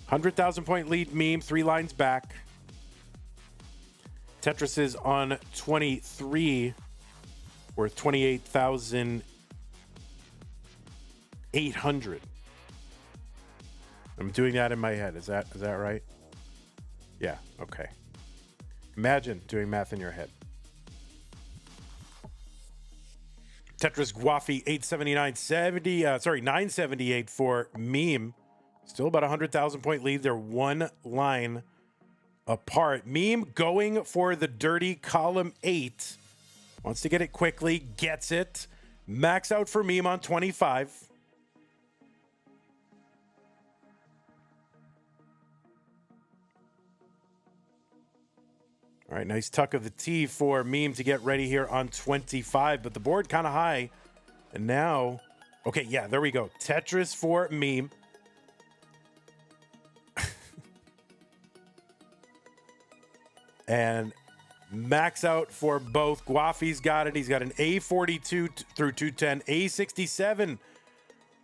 100,000 point lead Meme, 3 lines back. Tetrises on 23. Worth 28,800. I'm doing that in my head. Is that right? Yeah, okay. Imagine doing math in your head. Tetris Guafi 978 for Meme. Still about 100,000 point lead. They're 1 line apart. Meme going for the dirty column 8. Wants to get it quickly, gets it. Max out for Meme on 25. All right, nice tuck of the T for Meme to get ready here on 25, but the board kind of high. And now, okay, yeah, there we go. Tetris for Meme. And max out for both. Guafi's got it. He's got an A42 through 210, A67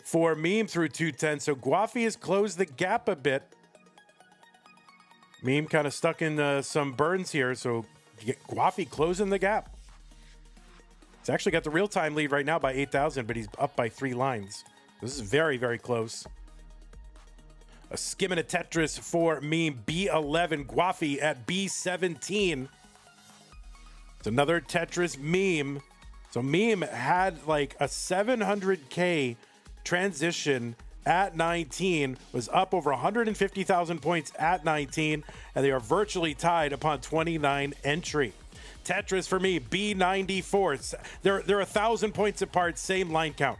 for Meme through 210. So Guafi has closed the gap a bit. Meme kind of stuck in some burns here. So Guafi closing the gap. He's actually got the real-time lead right now by 8,000, but he's up by 3 lines. This is very, very close. A skim and a Tetris for Meme, B11. Guafi at B17. It's another Tetris Meme. So Meme had like a 700K transition at 19, was up over 150,000 points at 19, and they are virtually tied upon 29 entry. Tetris for me, B94. They're 1,000 points apart, same line count.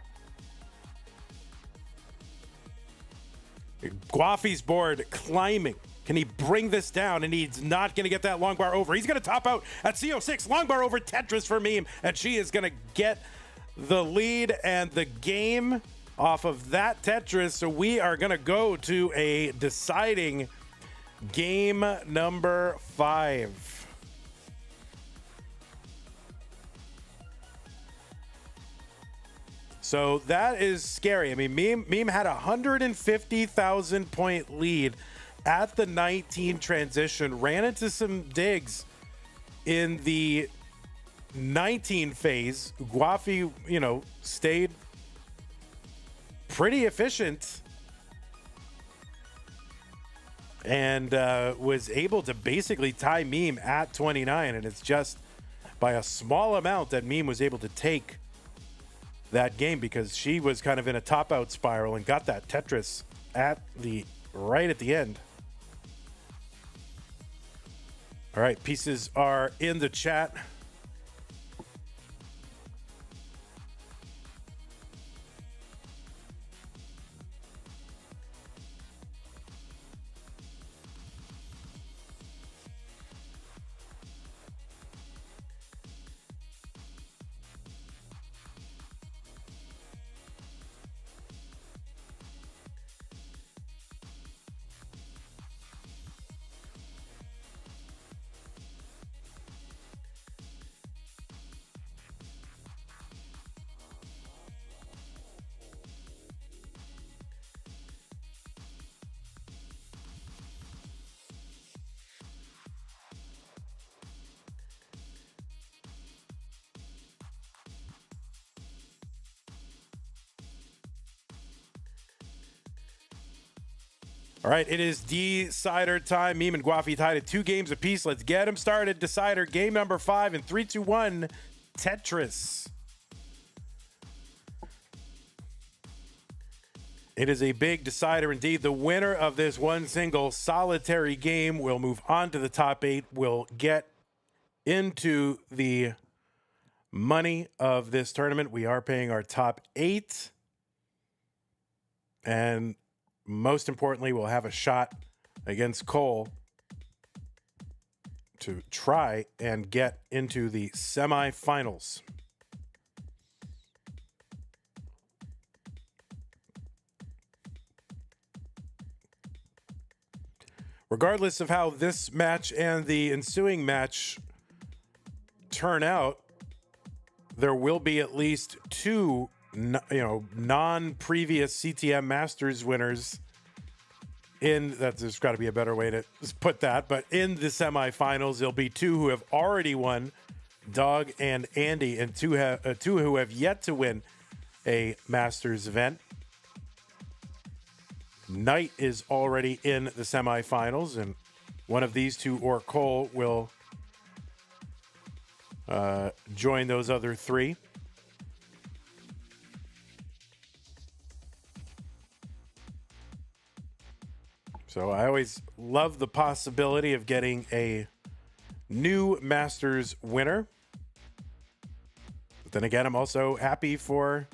Guafi's board climbing, Can he bring this down? And he's not going to get that long bar over. He's going to top out at CO6. Long bar over Tetris for Meme. And she is going to get the lead and the game off of that Tetris. So we are going to go to a deciding game number 5. So that is scary. I mean, Meme had a 150,000 point lead at the 19 transition, ran into some digs in the 19 phase. Guafi, stayed pretty efficient and was able to basically tie Meme at 29. And it's just by a small amount that Meme was able to take that game, because she was kind of in a top out spiral and got that Tetris right at the end. All right, pieces are in the chat. All right, it is Decider time. Meme and Guafi tied at 2 games apiece. Let's get them started. Decider, game number 5 in 3, 2, 1. Tetris. It is a big decider indeed. The winner of this one single solitary game will move on to the top 8. Will get into the money of this tournament. We are paying our top 8. And most importantly, we'll have a shot against Cole to try and get into the semifinals. Regardless of how this match and the ensuing match turn out, there will be at least 2 non-previous CTM Masters winners in that. There's got to be a better way to put that, but in the semifinals, there'll be 2 who have already won, Dog and Andy, and 2 who have yet to win a Masters event. Knight is already in the semifinals, and one of these 2 or Cole will join those other 3. So I always love the possibility of getting a new Masters winner. But then again, I'm also happy for,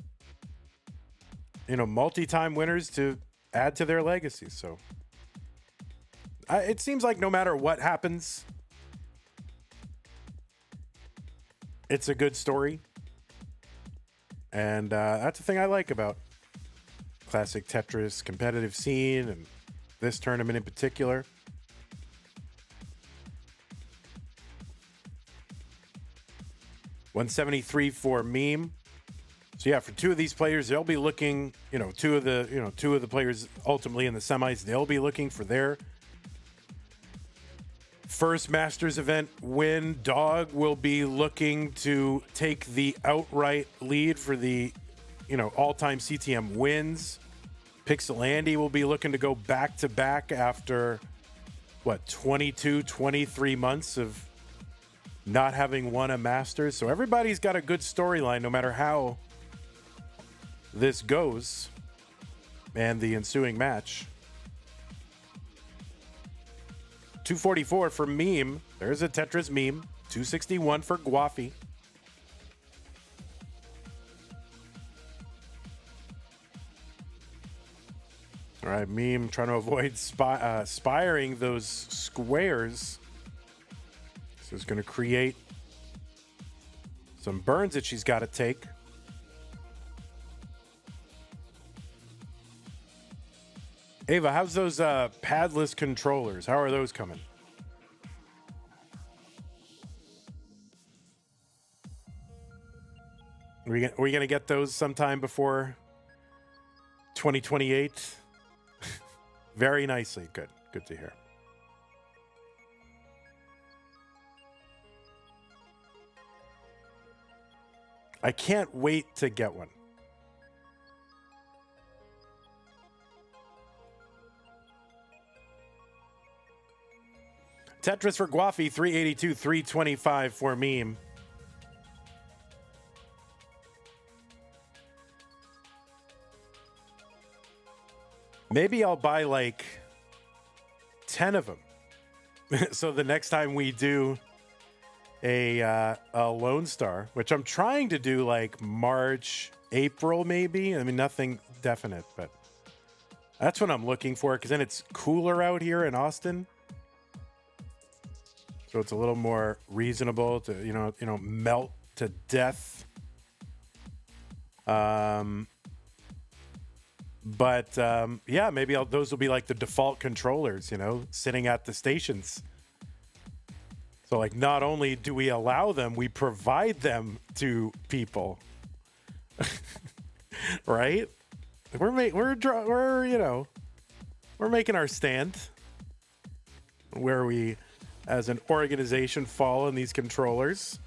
multi-time winners to add to their legacy. So it seems like no matter what happens, it's a good story. And that's the thing I like about classic Tetris competitive scene and this tournament in particular. $173 for Meme. So yeah, for 2 of these players, they'll be looking, 2 of the players ultimately in the semis, they'll be looking for their first Masters event win. Dog will be looking to take the outright lead for the, all-time CTM wins. Pixel Andy will be looking to go back-to-back after, 22, 23 months of not having won a Masters. So everybody's got a good storyline no matter how this goes and the ensuing match. 244 for Meme. There's a Tetris Meme. 261 for Guafi. All right, Meme trying to avoid spiring those squares. So it's going to create some burns that she's got to take. Ava, how's those padless controllers? How are those coming? Are we going to get those sometime before 2028? Very nicely. Good. Good to hear. I can't wait to get one. Tetris for Guafi, 382, 325 for Meme. Maybe I'll buy like 10 of them. So the next time we do a Lone Star, which I'm trying to do like March, April, maybe. I mean, nothing definite, but that's what I'm looking for, because then it's cooler out here in Austin. So it's a little more reasonable to, you know, melt to death. Yeah, maybe those will be like the default controllers, you know, sitting at the stations. So like, not only do we allow them, we provide them to people. Right? We're you know, we're making our stand where we, as an organization, fall in these controllers.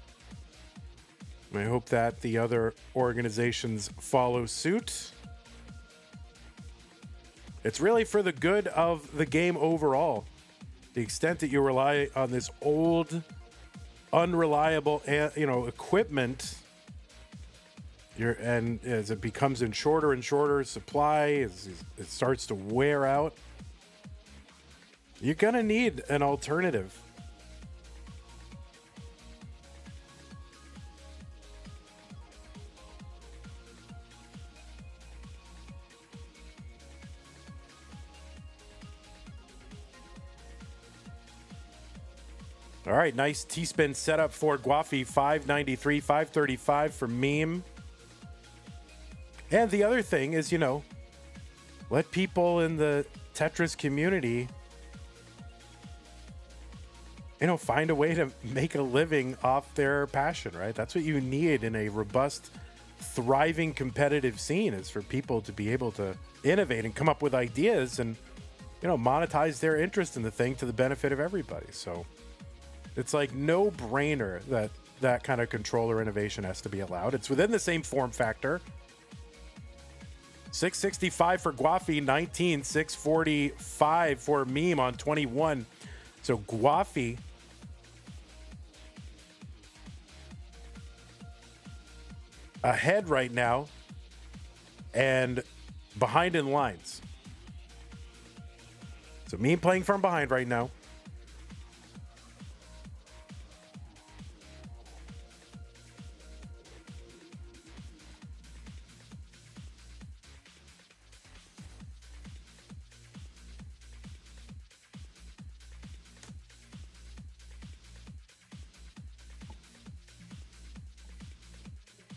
I hope that the other organizations follow suit. It's really for the good of the game overall. The extent that you rely on this old, unreliable, equipment, and as it becomes in shorter and shorter supply, as it starts to wear out, you're gonna need an alternative. All right, nice T-spin setup for Guafi, 593, 535 for Meme. And the other thing is, you know, let people in the Tetris community, you know, find a way to make a living off their passion, right? That's what you need in a robust, thriving, competitive scene, is for people to be able to innovate and come up with ideas and, you know, monetize their interest in the thing to the benefit of everybody. So it's like no brainer that kind of controller innovation has to be allowed. It's within the same form factor. 665 for Guafi, 19, 645 for Meme on 21. So Guafi ahead right now and behind in lines. So Meme playing from behind right now.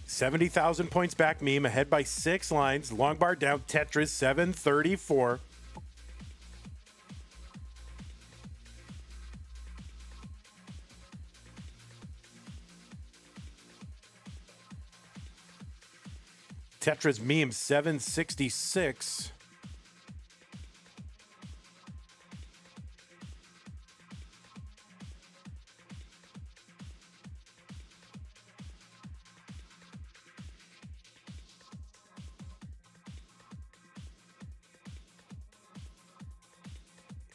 $70,000 points back. Meme ahead by 6 lines. Long bar down. Tetris 734. Tetris Meme 766.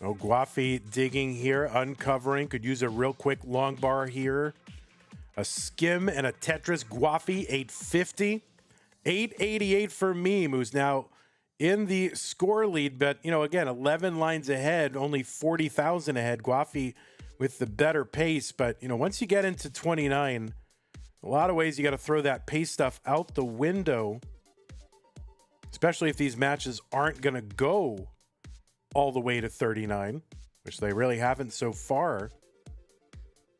Oh, Guafi digging here, uncovering. Could use a real quick long bar here. A skim and a Tetris. Guafi, 850. 888 for Meme, who's now in the score lead. But, you know, again, 11 lines ahead, only 40,000 ahead. Guafi with the better pace. But, you know, once you get into 29, a lot of ways you got to throw that pace stuff out the window, especially if these matches aren't going to go all the way to 39, which they really haven't so far.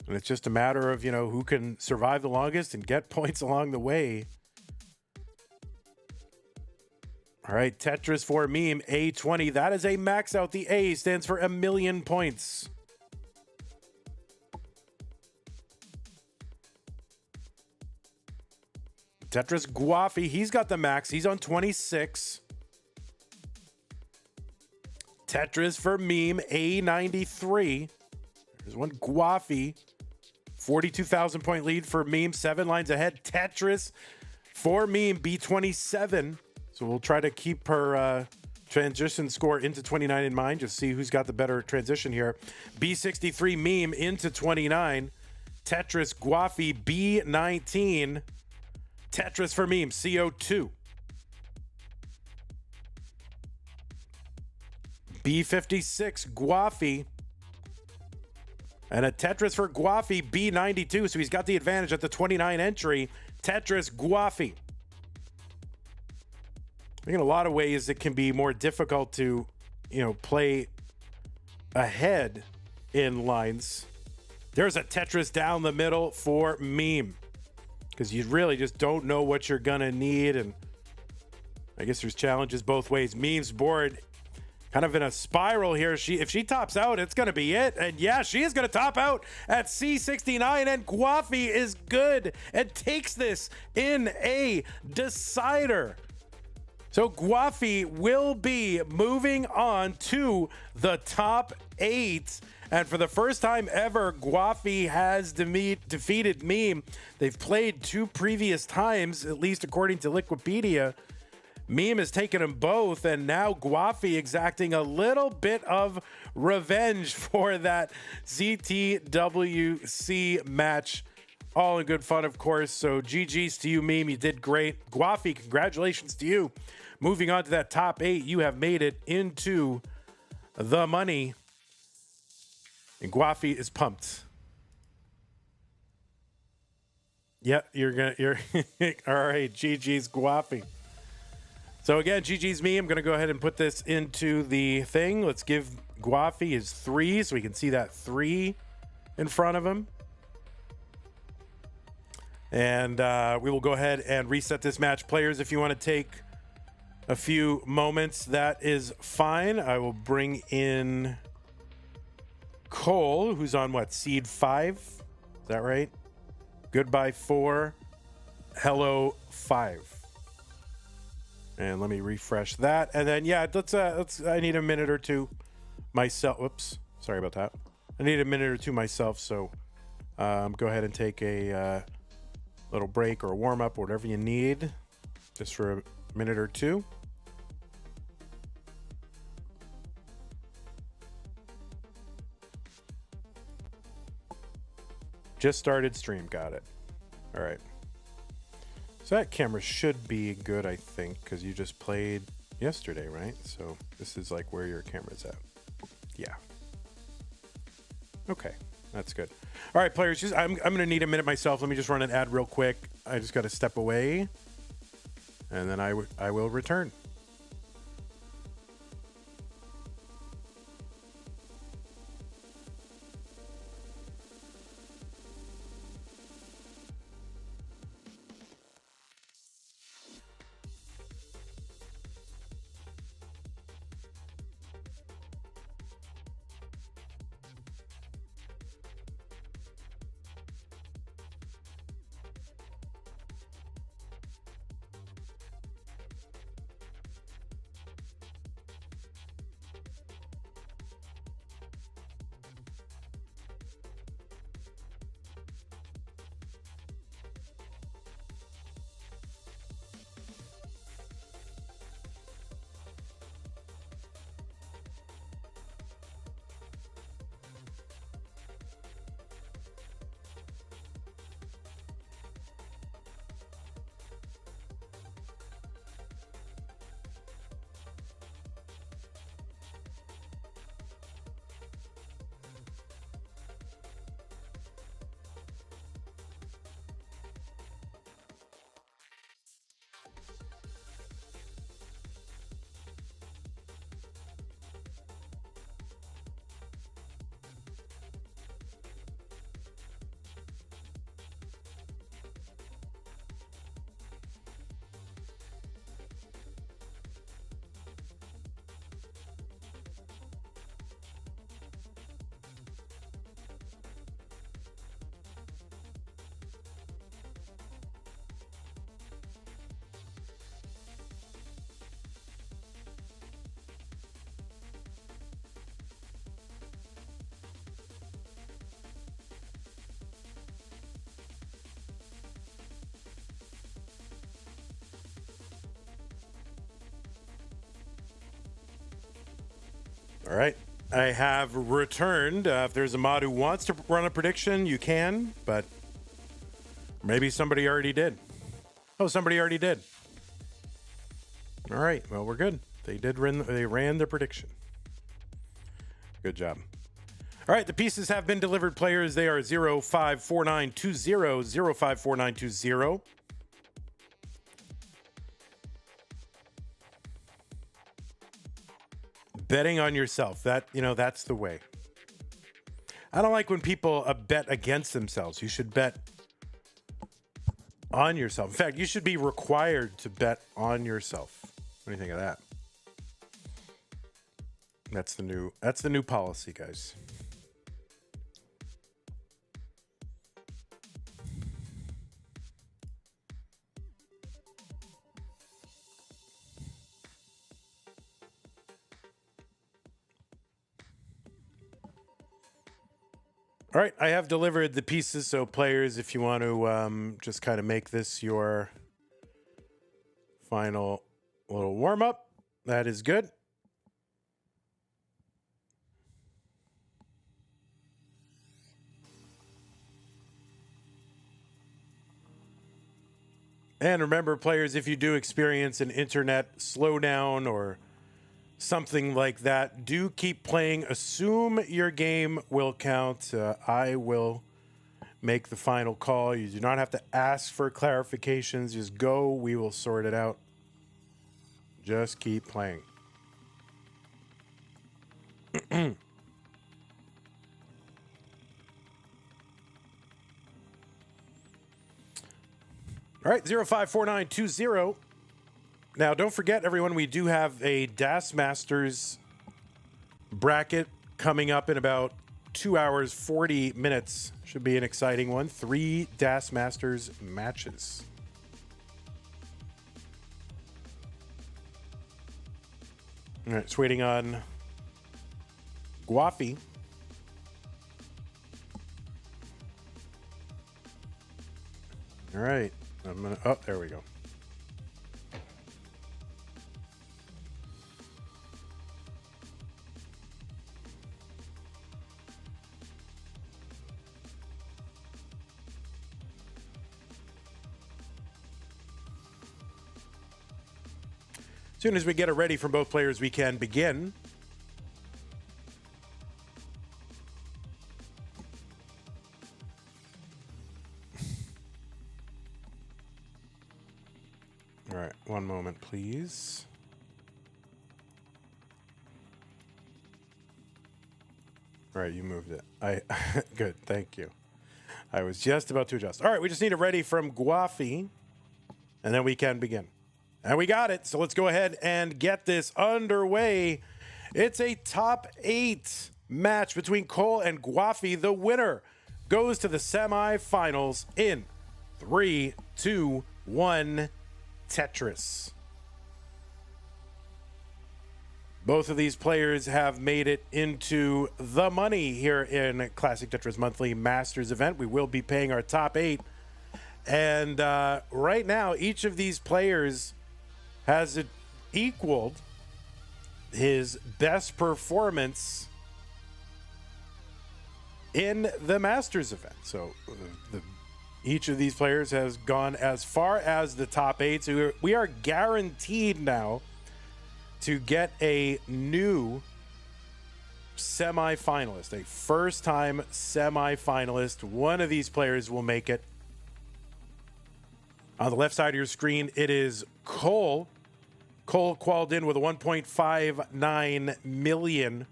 And it's just a matter of, who can survive the longest and get points along the way. All right, Tetris for meme, A20. That is a max out. The A stands for 1,000,000 points. Tetris Guafi, he's got the max. He's on 26. Tetris for meme, A93. There's one Guafi. 42,000 point lead for meme, 7 lines ahead. Tetris for meme, B27. So we'll try to keep her transition score into 29 in mind. Just see who's got the better transition here. B63 meme into 29. Tetris Guafi, B19. Tetris for meme, CO2. B56 Guafi. And a Tetris for Guafi, B92. So he's got the advantage at the 29 entry. Tetris Guafi. I think in a lot of ways it can be more difficult to, play ahead in lines. There's a Tetris down the middle for meme, because you really just don't know what you're going to need. And I guess there's challenges both ways. Meme's board kind of in a spiral here. If she tops out, it's going to be it. And yeah, she is going to top out at C69. And Guafi is good and takes this in a decider. So Guafi will be moving on to the top 8. And for the first time ever, Guafi has defeated Meme. They've played 2 previous times, at least according to Wikipedia. Meme has taken them both, and now Guafi exacting a little bit of revenge for that ZTWC match. All in good fun, of course. So GG's to you, Meme. You did great. Guafi, congratulations to you. Moving on to that top 8, you have made it into the money. And Guafi is pumped. Yep, you're all right. GG's Guafi. So again, GG's me. I'm going to go ahead and put this into the thing. Let's give Guafi his 3 so we can see that 3 in front of him. And we will go ahead and reset this match. Players, if you want to take a few moments, that is fine. I will bring in Cole, who's on what, seed 5? Is that right? Goodbye 4, hello 5. And let me refresh that. And then yeah, let's I need a minute or two myself. Whoops, sorry about that. I need a minute or two myself, so go ahead and take a little break or a warm up or whatever you need, just for a minute or two. Just started stream, got it. All right. So that camera should be good, I think, because you just played yesterday, right? So this is like where your camera's at. Yeah. Okay, that's good. All right, players, I'm going to need a minute myself. Let me just run an ad real quick. I just got to step away, and then I will return. All right. I have returned. If there's a mod who wants to run a prediction, you can, but maybe somebody already did. Oh, somebody already did. All right. Well, we're good. They ran their prediction. Good job. All right. The pieces have been delivered, players. They are 054920, 054920. Betting on yourself. That's the way. I don't like when people bet against themselves. You should bet on yourself. In fact, you should be required to bet on yourself. What do you think of that? That's the new policy, guys. All right, I have delivered the pieces, so players, if you want to just kind of make this your final little warm-up, that is good. And remember, players, if you do experience an internet slowdown or something like that, do keep playing. Assume your game will count. I will make the final call. You do not have to ask for clarifications. Just go. We will sort it out. Just keep playing. All right, 054920. Now, don't forget, everyone, we do have a DAS Masters bracket coming up in about 2 hours, 40 minutes. Should be an exciting one. 3 DAS Masters matches. All right, just waiting on Guafi. All right. Oh, there we go. As soon as we get it ready from both players, we can begin. All right, one moment, please. All right, you moved it. Good, thank you. I was just about to adjust. All right, we just need it ready from Guafi, and then we can begin. And we got it, so let's go ahead and get this underway. It's a top 8 match between Cole and Guafi. The winner goes to the semifinals in 3, 2, 1, Tetris. Both of these players have made it into the money here in Classic Tetris Monthly Masters event. We will be paying our top 8. And right now, each of these players has equaled his best performance in the Masters event. So each of these players has gone as far as the top 8. So we are guaranteed now to get a new semifinalist, a first-time semifinalist. One of these players will make it. On the left side of your screen, it is Cole. Cole qualified in with a 1.59 million,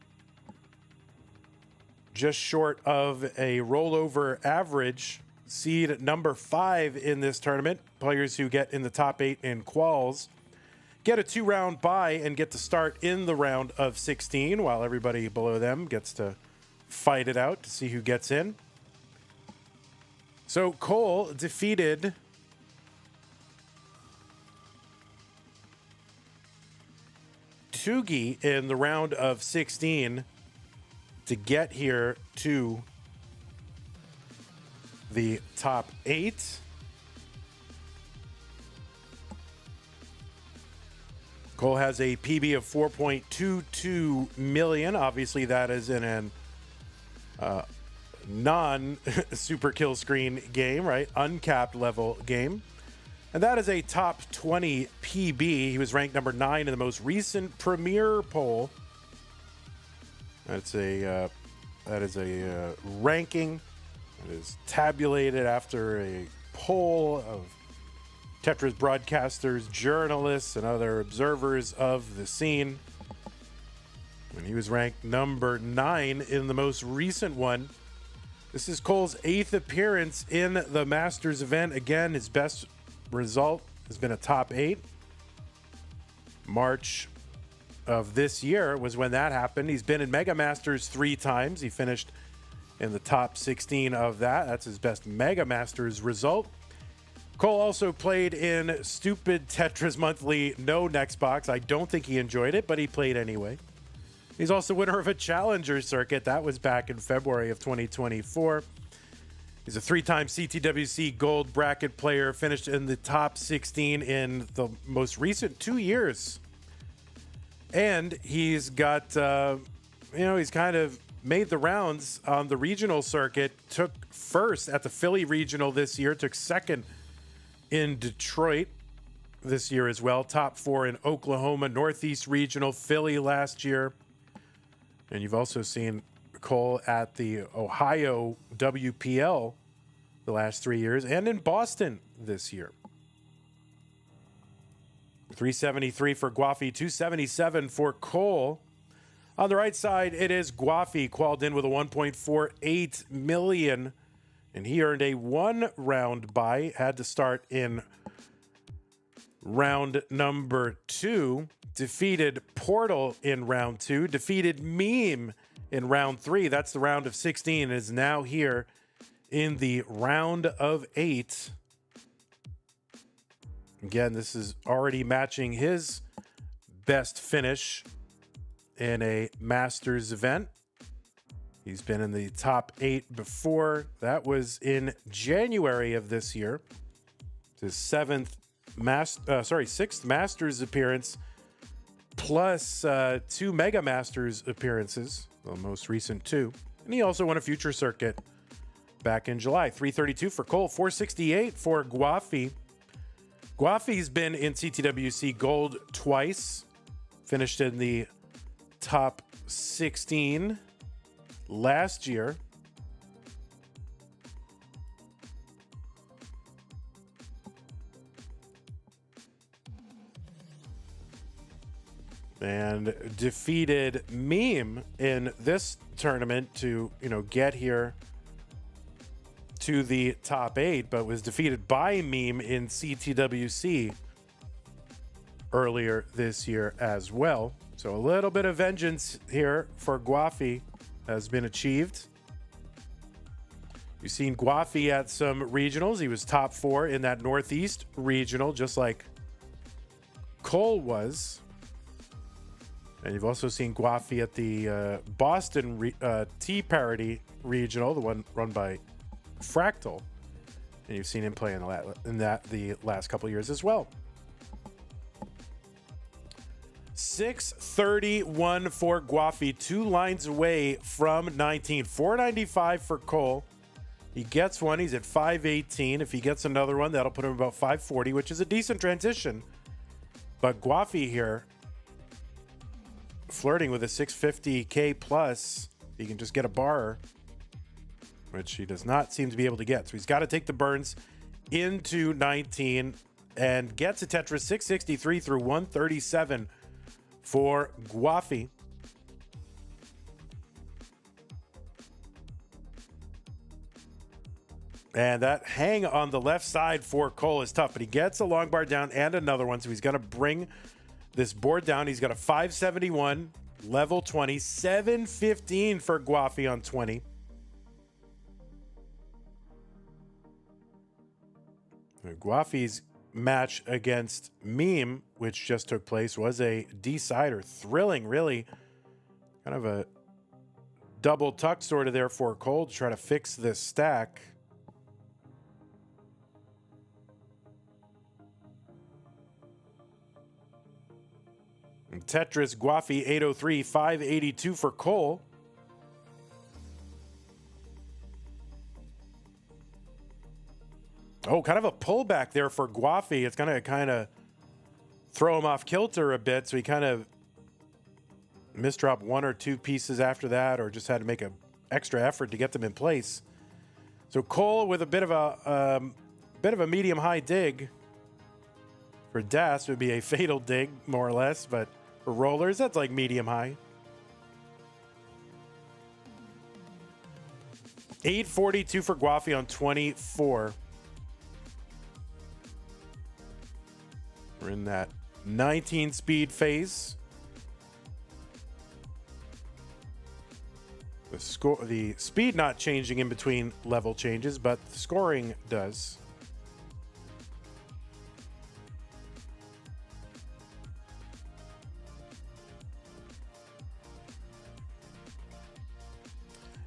just short of a rollover average. Seed number 5 in this tournament. Players who get in the top 8 in quals get a 2-round bye and get to start in the round of 16, while everybody below them gets to fight it out to see who gets in. So Cole defeated Tugi in the round of 16 to get here to the top 8. Cole has a PB of 4.22 million. Obviously, that is in an non-super kill screen game, right? Uncapped level game. And that is a top 20 PB. He was ranked number 9 in the most recent Premier poll. That is a ranking that is tabulated after a poll of Tetris broadcasters, journalists, and other observers of the scene. And he was ranked number 9 in the most recent one. This is Cole's 8th appearance in the Masters event. Again, his best result has been a top 8. March of this year was when that happened. He's been in Mega Masters 3 times. He finished in the top 16 of that. That's his best Mega Masters result. Cole also played in Stupid Tetris Monthly No Next Box. I don't think he enjoyed it, but he played anyway. He's also winner of a Challenger circuit. That was back in February of 2024. He's a 3-time CTWC Gold bracket player, finished in the top 16 in the most recent 2 years. And he's got, he's kind of made the rounds on the regional circuit, took first at the Philly Regional this year, took second in Detroit this year as well, top 4 in Oklahoma, Northeast Regional, Philly last year. And you've also seen Cole at the Ohio WPL the last 3 years and in Boston this year. 373 for Guafi, 277 for Cole. On the right side, it is Guafi, qualified in with a 1.48 million. And he earned a 1-round bye. Had to start in round number 2. Defeated Portal in round 2. Defeated Meme in round 3. That's the round of 16. And is now here in the round of 8. Again, this is already matching his best finish in a Masters event. He's been in the top 8 before. That was in January of this year. His 6th Masters appearance, plus 2 Mega Masters appearances, the most recent 2. And he also won a Future Circuit back in July. 332 for Cole, 468 for Gwafey. Gwafey's been in CTWC Gold twice, finished in the top 16 last year. And defeated Meme in this tournament to, get here to the top 8, but was defeated by Meme in CTWC earlier this year as well. So a little bit of vengeance here for Guafi has been achieved. You've seen Guafi at some regionals. He was top 4 in that Northeast regional, just like Cole was. And you've also seen Guafi at the Boston Tea Parity regional, the one run by Fractal. And you've seen him play in the last couple of years as well. 631 for Guafi, 2 lines away from 19. 495 for Cole. He gets one. He's at 518. If he gets another one, that'll put him about 540, which is a decent transition. But Guafi here, flirting with a 650K plus. He can just get a bar, which he does not seem to be able to get. So he's got to take the burns into 19 and gets a Tetris 663 through 137 for Guafi. And that hang on the left side for Cole is tough, but he gets a long bar down and another one, so he's going to bring this board down. He's got a 571, level 20, 715 for Guafi on 20. Guafi's match against Meme, which just took place, was a decider. Thrilling, really. Kind of a double tuck sort of there for Cole to try to fix this stack. Tetris, Guafi, 803, 582 for Cole. Oh, kind of a pullback there for Guafi. It's going to kind of throw him off kilter a bit, so he kind of misdropped one or two pieces after that, or just had to make an extra effort to get them in place. So Cole with a bit of a medium-high dig. For Das, would be a fatal dig, more or less, but for rollers, that's like medium-high. 842 for Guafi on 24. We're in that 19 speed phase. The speed not changing in between level changes, but the scoring does.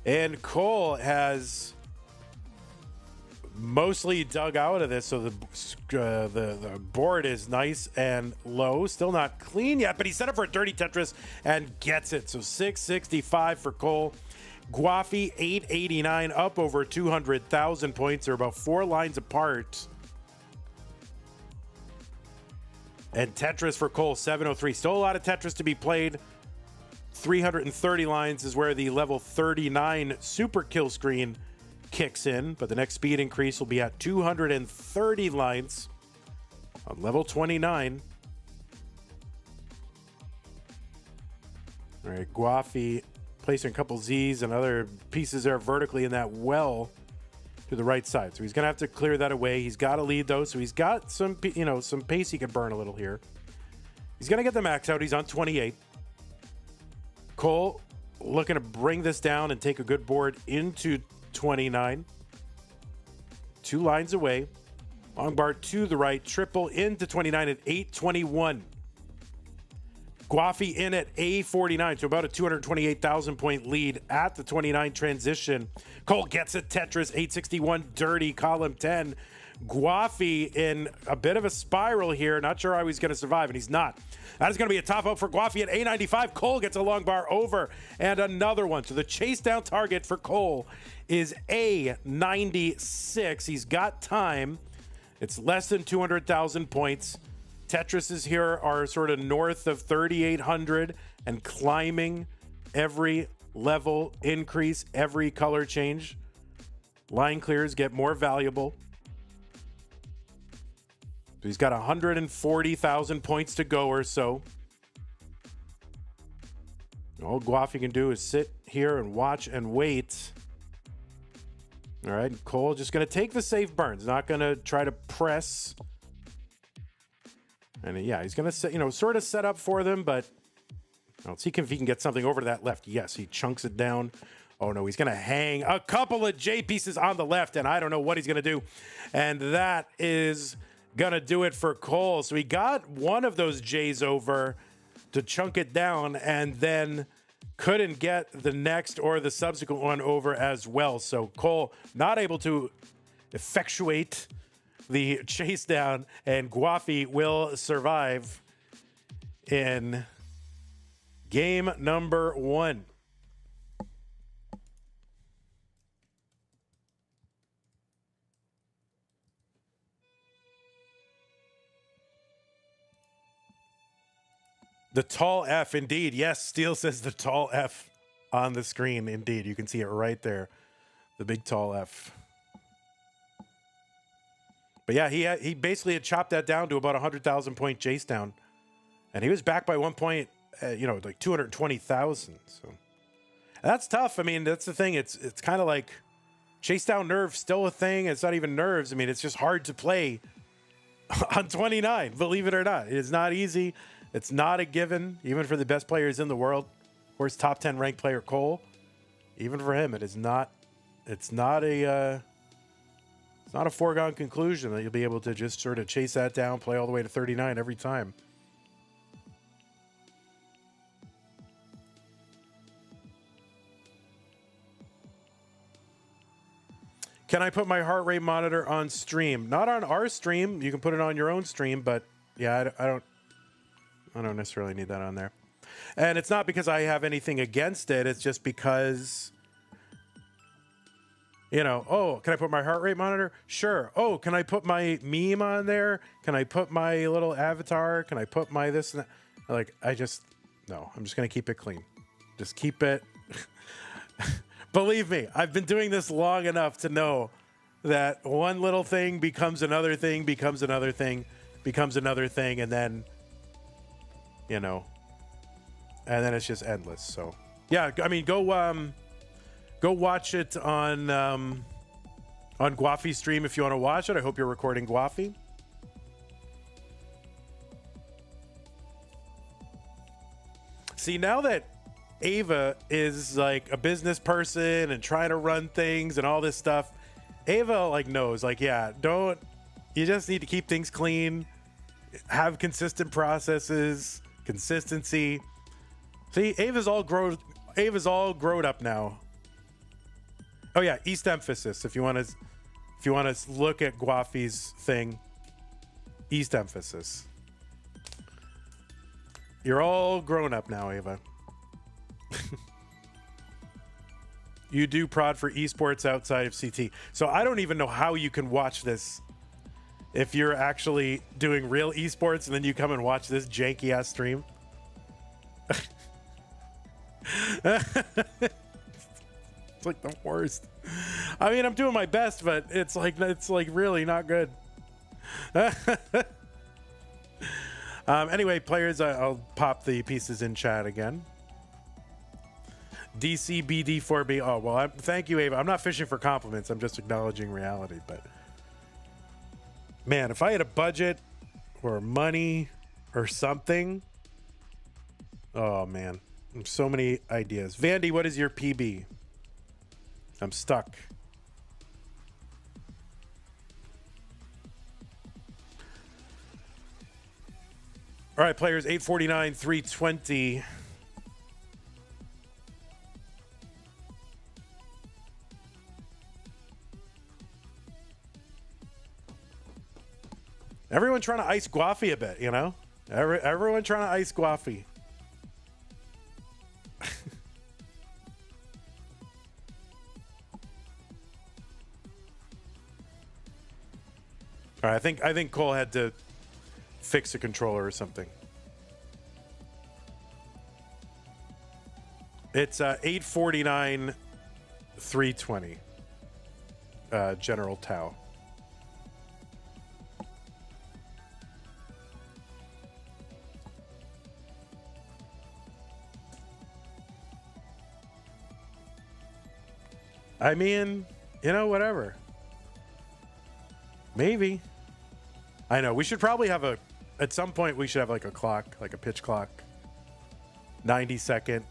And Cole has mostly dug out of this, so the board is nice and low. Still not clean yet, but he set up for a dirty Tetris and gets it. So 665 for Cole. Guafi 889, up over 200,000 points. They're about 4 lines apart. And Tetris for Cole 703. Still a lot of Tetris to be played. 330 lines is where the level 39 super kill screen kicks in, but the next speed increase will be at 230 lines on level 29. All right, Guafi placing a couple Z's and other pieces there vertically in that well to the right side. So he's going to have to clear that away. He's got a lead though, so he's got some pace he can burn a little here. He's going to get the max out. He's on 28. Cole looking to bring this down and take a good board into 29. 2 lines away. Long bar to the right. Triple into 29 at 821. Guafi in at A49, so about a 228,000 point lead at the 29 transition. Cole gets it. Tetris 861 dirty, column 10. Guafi in a bit of a spiral here. Not sure how he's going to survive, and he's not. That is going to be a top out for Guafi at A95. Cole gets a long bar over and another one. So the chase down target for Cole is A96. He's got time. It's less than 200,000 points. Tetrises here are sort of north of 3,800 and climbing every level increase, every color change. Line clears get more valuable. So he's got 140,000 points to go or so. All Guafi can do is sit here and watch and wait. All right, Cole just going to take the safe burns, not going to try to press. And yeah, he's going to sort of set up for them, but let's see if he can get something over to that left. Yes, he chunks it down. Oh no, he's going to hang a couple of J pieces on the left, and I don't know what he's going to do. And that is going to do it for Cole. So he got one of those J's over to chunk it down, and then couldn't get the next or the subsequent one over as well. So Cole not able to effectuate the chase down, and Guafi will survive in game number 1. The tall F, indeed. Yes, Steele says the tall F on the screen. Indeed, you can see it right there. The big tall F. But yeah, he basically had chopped that down to about 100,000 point chase down. And he was back by 1 point, like 220,000. So that's tough. I mean, that's the thing. It's kind of like chase down nerve still a thing. It's not even nerves. I mean, it's just hard to play on 29, believe it or not. It's not easy. It's not a given, even for the best players in the world. Of course, top 10 ranked player Cole, even for him, it's not a foregone conclusion that you'll be able to just sort of chase that down, play all the way to 39 every time. Can I put my heart rate monitor on stream? Not on our stream. You can put it on your own stream, but yeah, I don't. I don't necessarily need that on there. And it's not because I have anything against it. It's just because, you know, oh, can I put my heart rate monitor? Sure. Oh, can I put my meme on there? Can I put my little avatar? Can I put my this and that? Like, no, I'm just going to keep it clean. Just keep it. Believe me, I've been doing this long enough to know that one little thing becomes another thing, becomes another thing, becomes another thing, and then, you know, and then it's just endless. So, yeah, I mean, go watch it on Guafi stream if you want to watch it. I hope you're recording Guafi. See, now that Ava is like a business person and trying to run things and all this stuff, Ava like knows, like, yeah, you just need to keep things clean, have consistent processes, consistency. See, Ava's all grown up now. Oh yeah, East emphasis. If you want to look at Guafi's thing, East emphasis. You're all grown up now, Ava. You do prod for esports outside of CT. So I don't even know how you can watch this if you're actually doing real esports and then you come and watch this janky ass stream. It's like the worst. I mean, I'm doing my best, but it's like really not good. Anyway, players, I'll pop the pieces in chat again. DCBD4B. Oh, well, thank you, Ava. I'm not fishing for compliments. I'm just acknowledging reality. But, man, if I had a budget or money or something. Oh, man. So many ideas. Vandy, what is your PB? I'm stuck. All right, players, 849, 320. Everyone trying to ice Guafi a bit, you know? Everyone trying to ice Guafi. All right, I think Cole had to fix a controller or something. It's 849, 320. General Tao. I mean, you know, whatever. Maybe. I know. We should probably have at some point, we should have like a clock, like a pitch clock. 90 second.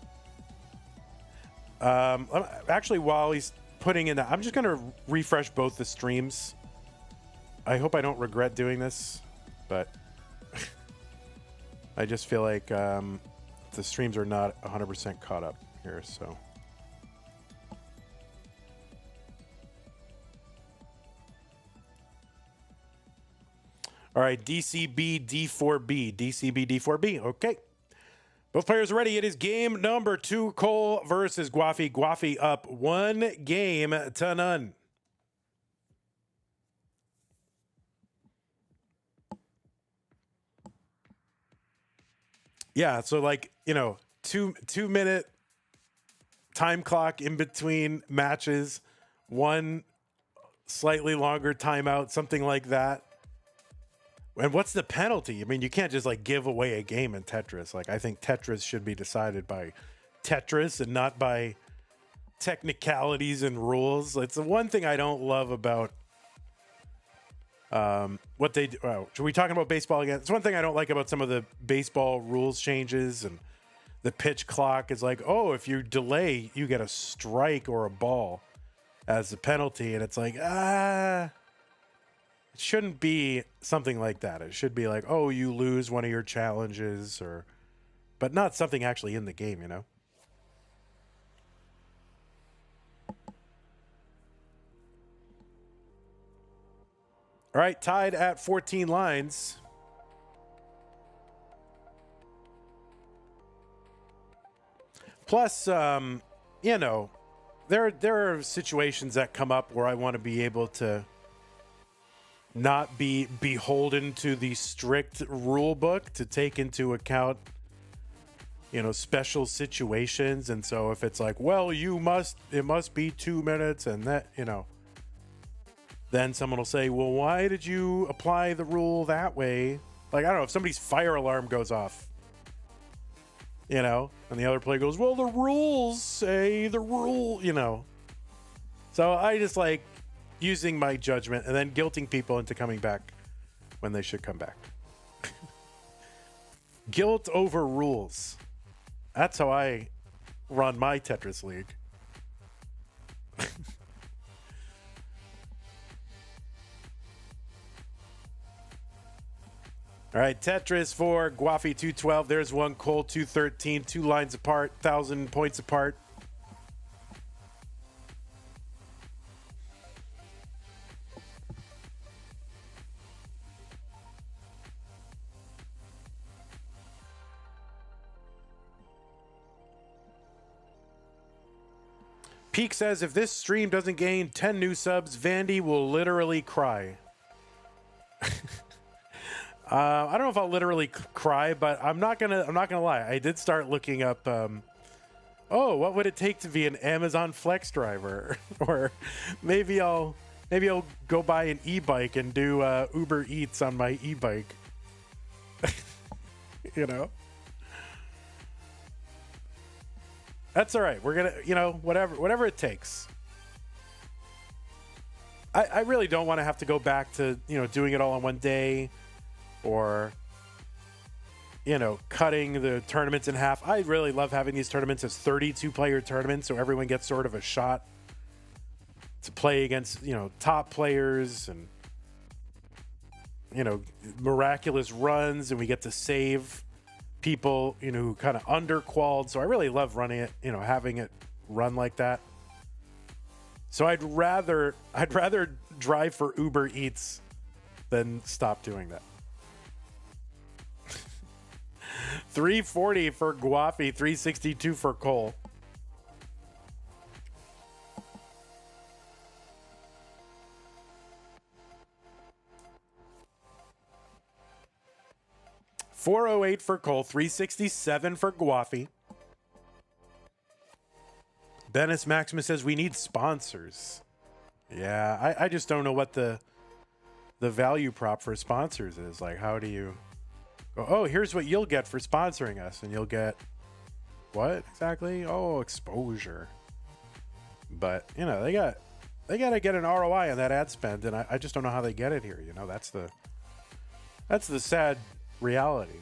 Actually, while he's putting in that, I'm just going to refresh both the streams. I hope I don't regret doing this, but I just feel like the streams are not 100% caught up here, so. All right, DCB D4B. DCB D4B. Okay. Both players are ready. It is game number 2. Cole versus Guafi. Guafi up 1 game to none. Yeah, so like, you know, 2-minute time clock in between matches, 1 slightly longer timeout, something like that. And what's the penalty? I mean, you can't just like give away a game in Tetris. Like, I think Tetris should be decided by Tetris and not by technicalities and rules. It's the one thing I don't love about what they do. Oh, should we talking about baseball again? It's one thing I don't like about some of the baseball rules changes and the pitch clock is like, oh, if you delay, you get a strike or a ball as a penalty. And it's like, it shouldn't be something like that. It should be like, oh, you lose one of your challenges, but not something actually in the game, you know? All right, tied at 14 lines. Plus, you know, there are situations that come up where I want to be able to not be beholden to the strict rule book to take into account, you know, special situations. And so if it's like, well, it must be 2 minutes, and that, you know, then someone will say, well, why did you apply the rule that way? Like, I don't know, if somebody's fire alarm goes off, you know, and the other player goes, well, the rules say the rule, you know. So I just like using my judgment and then guilting people into coming back when they should come back. Guilt over rules. That's how I run my Tetris league. All right, Tetris for Guafi 212. There's one, Cole 213. 2 lines apart, 1,000 points apart. Peak says, if this stream doesn't gain 10 new subs, Vandy will literally cry. I don't know if I'll literally cry, but I'm not gonna lie. I did start looking up, what would it take to be an Amazon Flex driver? Or maybe I'll go buy an e-bike and do Uber Eats on my e-bike. You know? That's all right. We're gonna, you know, whatever it takes. I really don't want to have to go back to, you know, doing it all in one day, or, you know, cutting the tournaments in half. I really love having these tournaments as 32-player tournaments, so everyone gets sort of a shot to play against, you know, top players and, you know, miraculous runs, and we get to save people, you know, who kind of underqualled. So I really love running it, you know, having it run like that. So I'd rather drive for Uber Eats than stop doing that. 340 for Guafi, 362 for Cole. $408 for Cole, 367 for Guafi. Bennis Maximus says we need sponsors. Yeah, I just don't know what the value prop for sponsors is. Like, how do you go, oh, here's what you'll get for sponsoring us, and you'll get what exactly? Oh, exposure. But, you know, they got to get an ROI on that ad spend, and I just don't know how they get it here. You know, that's the sad reality.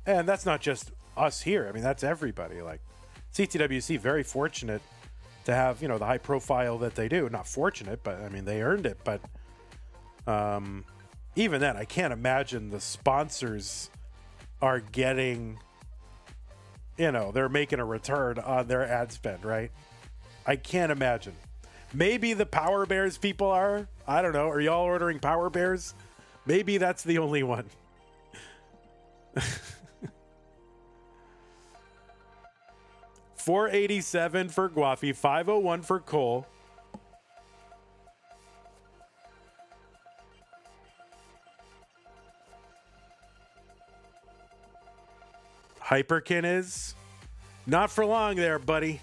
And that's not just us here. I mean, that's everybody. Like, CTWC, very fortunate to have, you know, the high profile that they do. Not fortunate, but I mean, they earned it. But even then, I can't imagine the sponsors are getting, you know, they're making a return on their ad spend, right? I can't imagine. Maybe the Power Bears people are. I don't know. Are y'all ordering Power Bears? Maybe that's the only one. $487 for Guafi, $501 for Cole. Hyperkin is not for long there, buddy.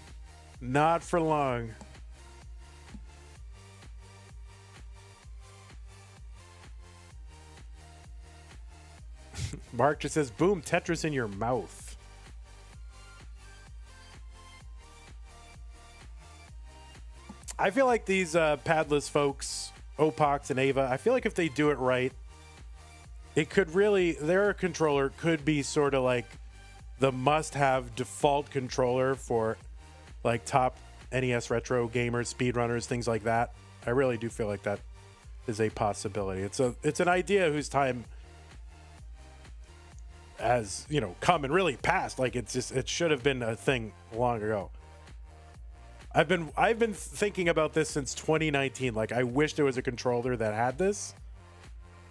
Not for long. Mark just says, boom, Tetris in your mouth. I feel like these padless folks, Opox and Ava, I feel like if they do it right, it could really, their controller could be sort of like the must-have default controller for like top NES retro gamers, speedrunners, things like that. I really do feel like that is a possibility. It's an idea whose time has, you know, come and really passed. Like, it should have been a thing long ago. I've been thinking about this since 2019. Like, I wish there was a controller that had this.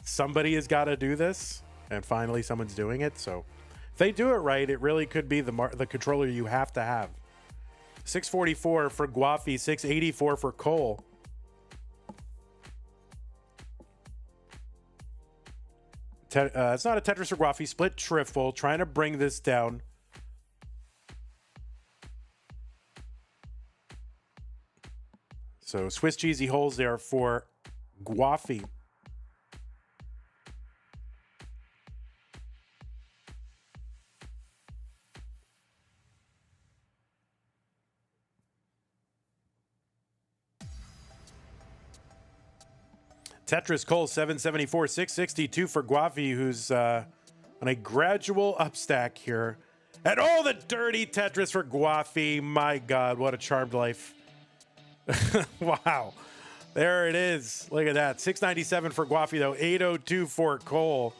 Somebody has got to do this, and finally someone's doing it. So If they do it right, it really could be the controller you have to have. 644 for Guafi, 684 for Cole. It's not a Tetris for Guafi. Split triple, trying to bring this down. So Swiss cheesy holes there for Guafi. Tetris Cole 774, 662 for Guafi, who's on a gradual upstack here. And oh, the dirty Tetris for Guafi. My God, what a charmed life. Wow. There it is. Look at that. 697 for Guafi, though. 802 for Cole.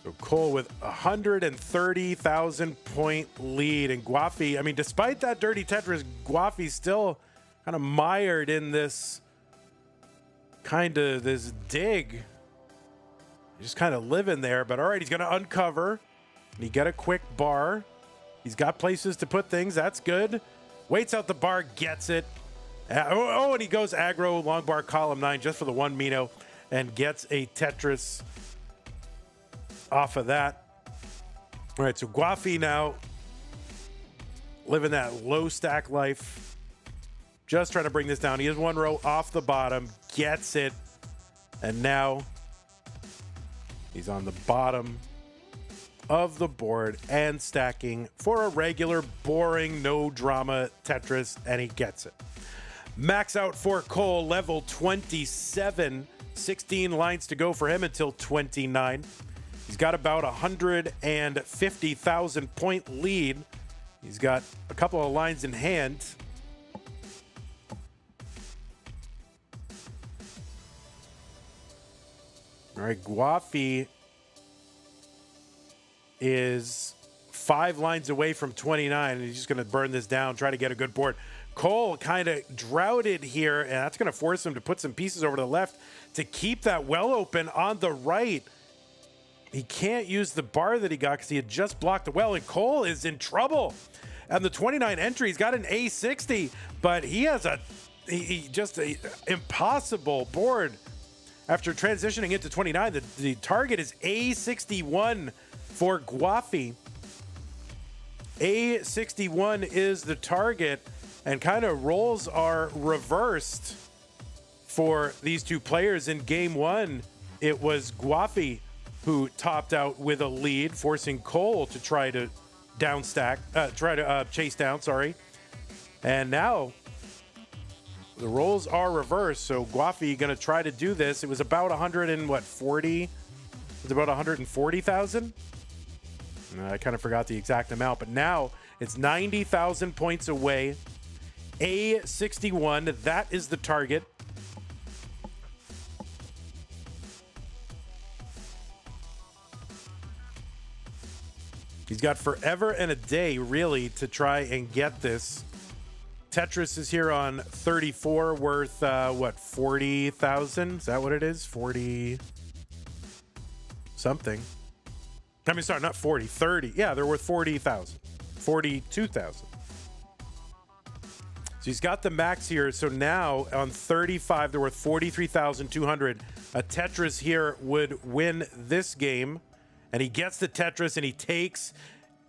So Cole with 130,000 point lead. And Guafi, I mean, despite that dirty Tetris, Guafi's still kind of mired in this dig. Just kind of living there. But all right, he's going to uncover. And he got a quick bar. He's got places to put things. That's good. Waits out the bar, gets it. And he goes aggro, long bar, column 9, just for the one Mino. And gets a Tetris off of that. All right, so Guafi now living that low stack life. Just trying to bring this down. He has one row off the bottom, gets it, and now he's on the bottom of the board and stacking for a regular, boring, no drama Tetris, and he gets it. Max out for Cole, level 27. 16 lines to go for him until 29. He's got about 150,000 point lead. He's got a couple of lines in hand. All right, Guafi is 5 lines away from 29, and he's just going to burn this down, try to get a good board. Cole kind of droughted here, and that's going to force him to put some pieces over to the left to keep that well open on the right. He can't use the bar that he got because he had just blocked the well, and Cole is in trouble. And the 29 entry, he's got an A60, but he has just an impossible board. After transitioning into 29, the target is A61 for Guafi. A61 is the target, and kind of roles are reversed for these two players. In game one, it was Guafi who topped out with a lead, forcing Cole to try to chase down, sorry. And now the roles are reversed, so Guafi going to try to do this. It was about 140. It was about 140,000. I kind of forgot the exact amount, but now it's 90,000 points away. A61, that is the target. He's got forever and a day, really, to try and get this. Tetris is here on 34, worth, 40,000? Is that what it is? 40 something. I mean, sorry, not 40, 30. Yeah, they're worth 40,000. 42,000. So he's got the max here. So now on 35, they're worth 43,200. A Tetris here would win this game. And he gets the Tetris and he takes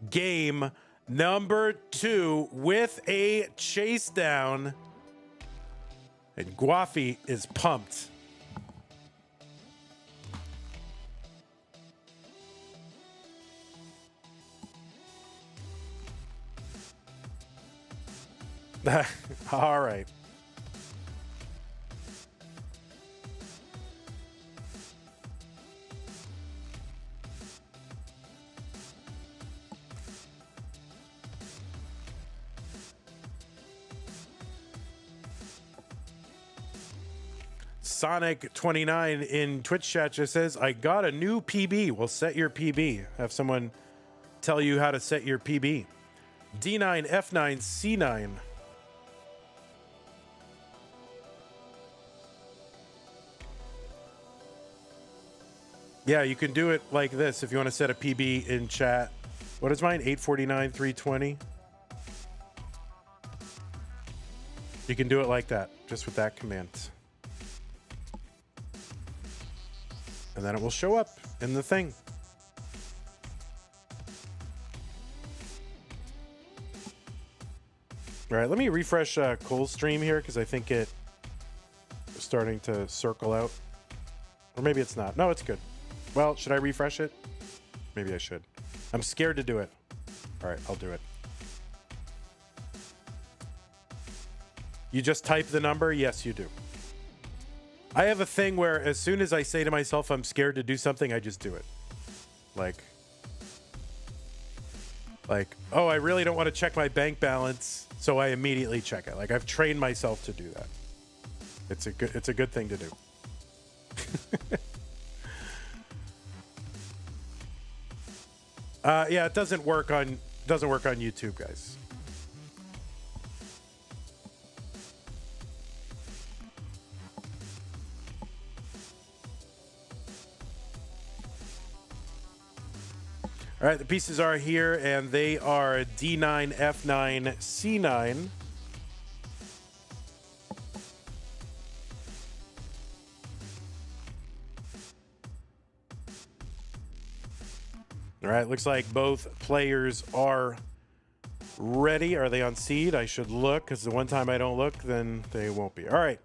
game number 2 with a chase down. And Guafi is pumped. All right. Sonic29 in Twitch chat just says, I got a new PB. Well, set your PB. Have someone tell you how to set your PB. D9, F9, C9. Yeah, you can do it like this if you want to set a PB in chat. What is mine? 849, 320. You can do it like that, just with that command. And then it will show up in the thing. All right, let me refresh Cole's stream here because I think it's starting to circle out. Or maybe it's not. No, it's good. Well, should I refresh it? Maybe I should. I'm scared to do it. All right, I'll do it. You just type the number? Yes, you do. I have a thing where as soon as I say to myself I'm scared to do something, I just do it. Like, oh, I really don't want to check my bank balance, so I immediately check it. Like, I've trained myself to do that. It's a good thing to do. Yeah, it doesn't work on YouTube, guys. All right, the pieces are here, and they are D9, F9, C9. All right, looks like both players are ready. Are they on seed? I should look, because the one time I don't look, then they won't be. All right,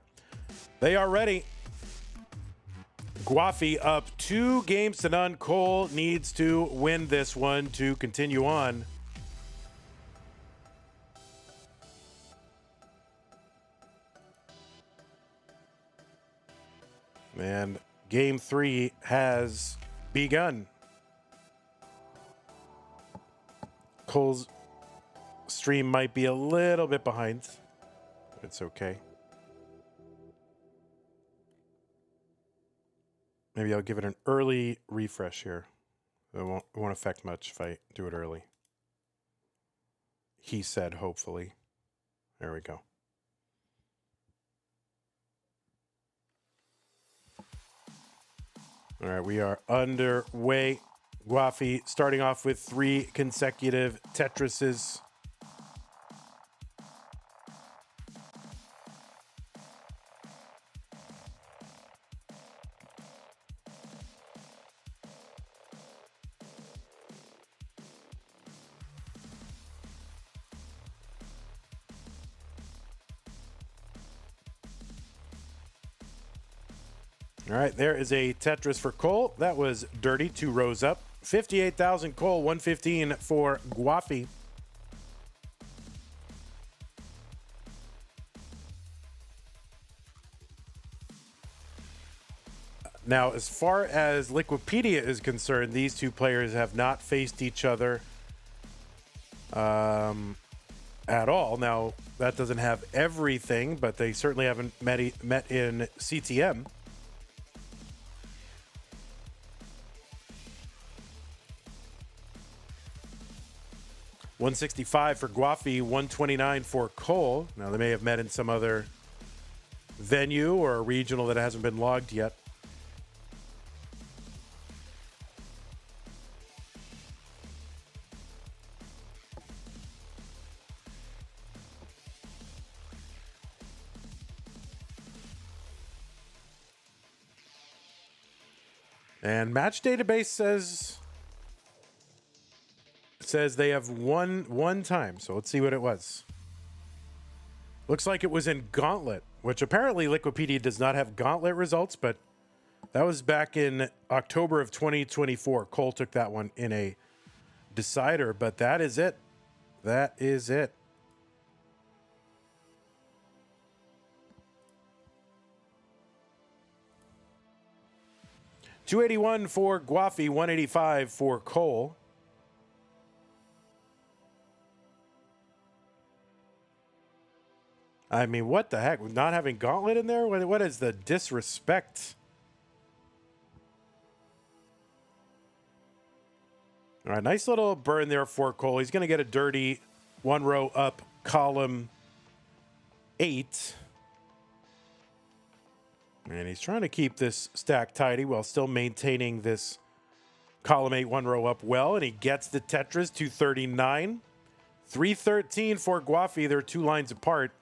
they are ready. Guafi up 2-0. Cole needs to win this one to continue on. And game 3 has begun. Cole's stream might be a little bit behind. It's okay. Maybe I'll give it an early refresh here. It won't affect much if I do it early. He said, hopefully. There we go. All right, we are underway. Guafi starting off with 3 consecutive Tetrises. All right, there is a Tetris for Cole. That was dirty, 2 rows up. 58,000 Cole, 115 for Guafi. Now, as far as Liquipedia is concerned, these two players have not faced each other at all. Now, that doesn't have everything, but they certainly haven't met in CTM. $165 for Guafi, $129 for Cole. Now, they may have met in some other venue or a regional that hasn't been logged yet. And Match Database says they have one time. So let's see what it was. Looks like it was in Gauntlet, which apparently Liquipedia does not have Gauntlet results, but that was back in October of 2024. Cole took that one in a decider, but that is it. That is it. $281 for Guafi, $185 for Cole. I mean, what the heck? Not having Gauntlet in there? What is the disrespect? All right, nice little burn there for Cole. He's going to get a dirty 1 row up, column 8. And he's trying to keep this stack tidy while still maintaining this column 8 1 row up well. And he gets the Tetris, 239. 313 for Guafi. They're 2 lines apart.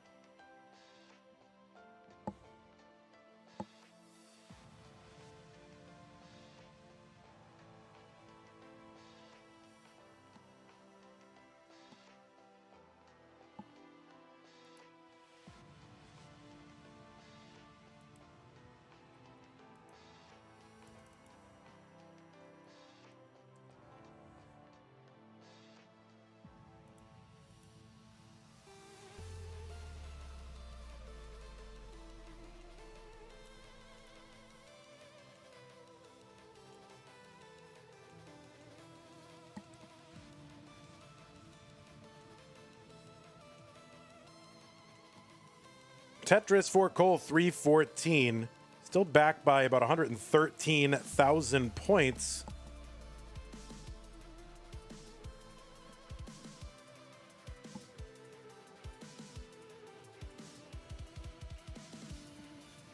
Tetris for Cole, 314. Still back by about 113,000 points.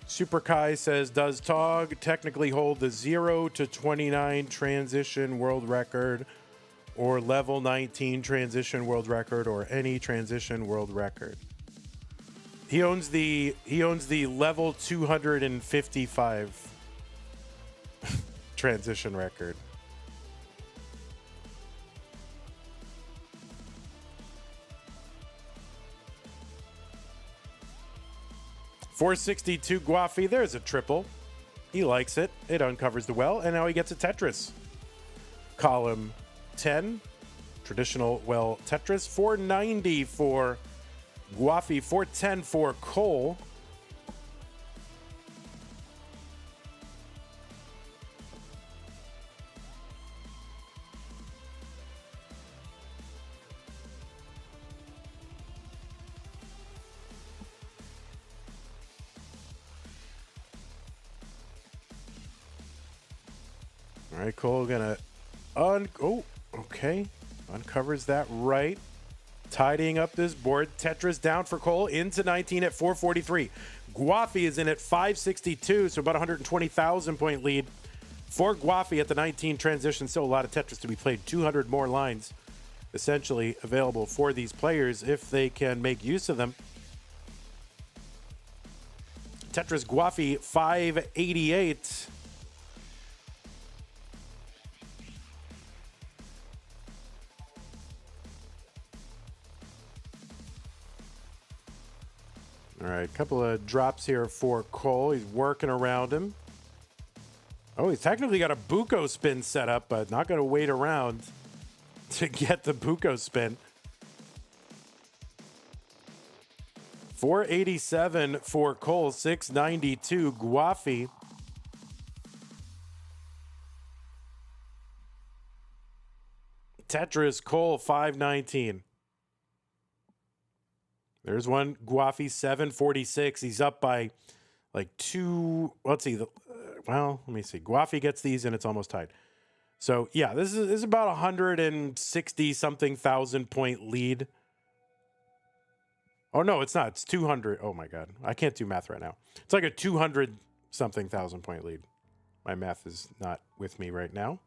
Super Kai says, does Tog technically hold the 0 to 29 transition world record or level 19 transition world record or any transition world record? He owns the level 255 transition record. $462 Guafi. There's a triple. He likes it. It uncovers the well, and now he gets a Tetris. Column 10, traditional well Tetris. $490 for Guafi, $410 for Cole. All right, Cole gonna okay. Uncovers that right. Tidying up this board. Tetris down for Cole into 19 at 443. Guafi is in at 562, so about 120,000 point lead for Guafi at the 19 transition. Still a lot of Tetris to be played. 200 more lines essentially available for these players if they can make use of them. Tetris Guafi 588. All right, a couple of drops here for Cole. He's working around him. Oh, he's technically got a Buko spin set up, but not going to wait around to get the Buko spin. 487 for Cole, 692 Guafi. Tetris Cole 519. There's one Guafi 746. He's up by like 2. Let's see. Let me see. Guafi gets these and it's almost tied. So yeah, this is about 160 something thousand point lead. Oh no, it's not. It's 200. Oh my God, I can't do math right now. It's like a 200 something thousand point lead. My math is not with me right now.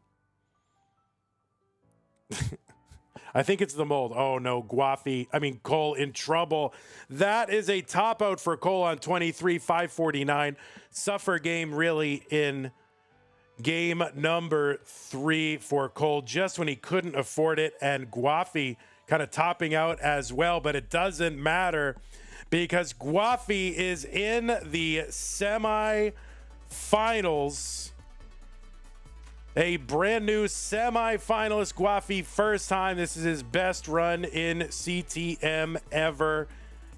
I think it's the mold. Oh no, Cole in trouble. That is a top out for Cole on 23, 549. Suffer game really in game number 3 for Cole, just when he couldn't afford it, and Guafi kind of topping out as well, but it doesn't matter because Guafi is in the semi-finals. A brand new semi-finalist Guafi, first time. This is his best run in CTM ever,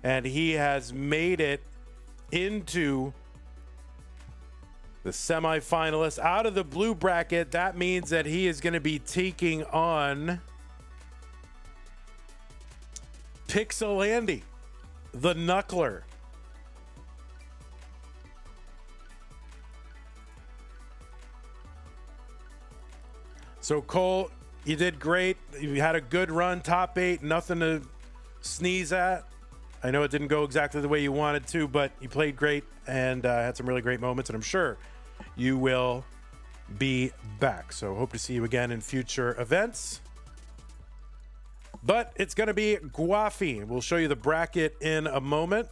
and he has made it into the semi-finalists out of the blue bracket. That means that he is going to be taking on Pixelandy, the Knuckler. So Cole, You did great. You had a good run, top 8, nothing to sneeze at. I know it didn't go exactly the way you wanted to, but you played great and had some really great moments, and I'm sure you will be back. So hope to see you again in future events. But it's going to be Guafi. We'll show you the bracket in a moment.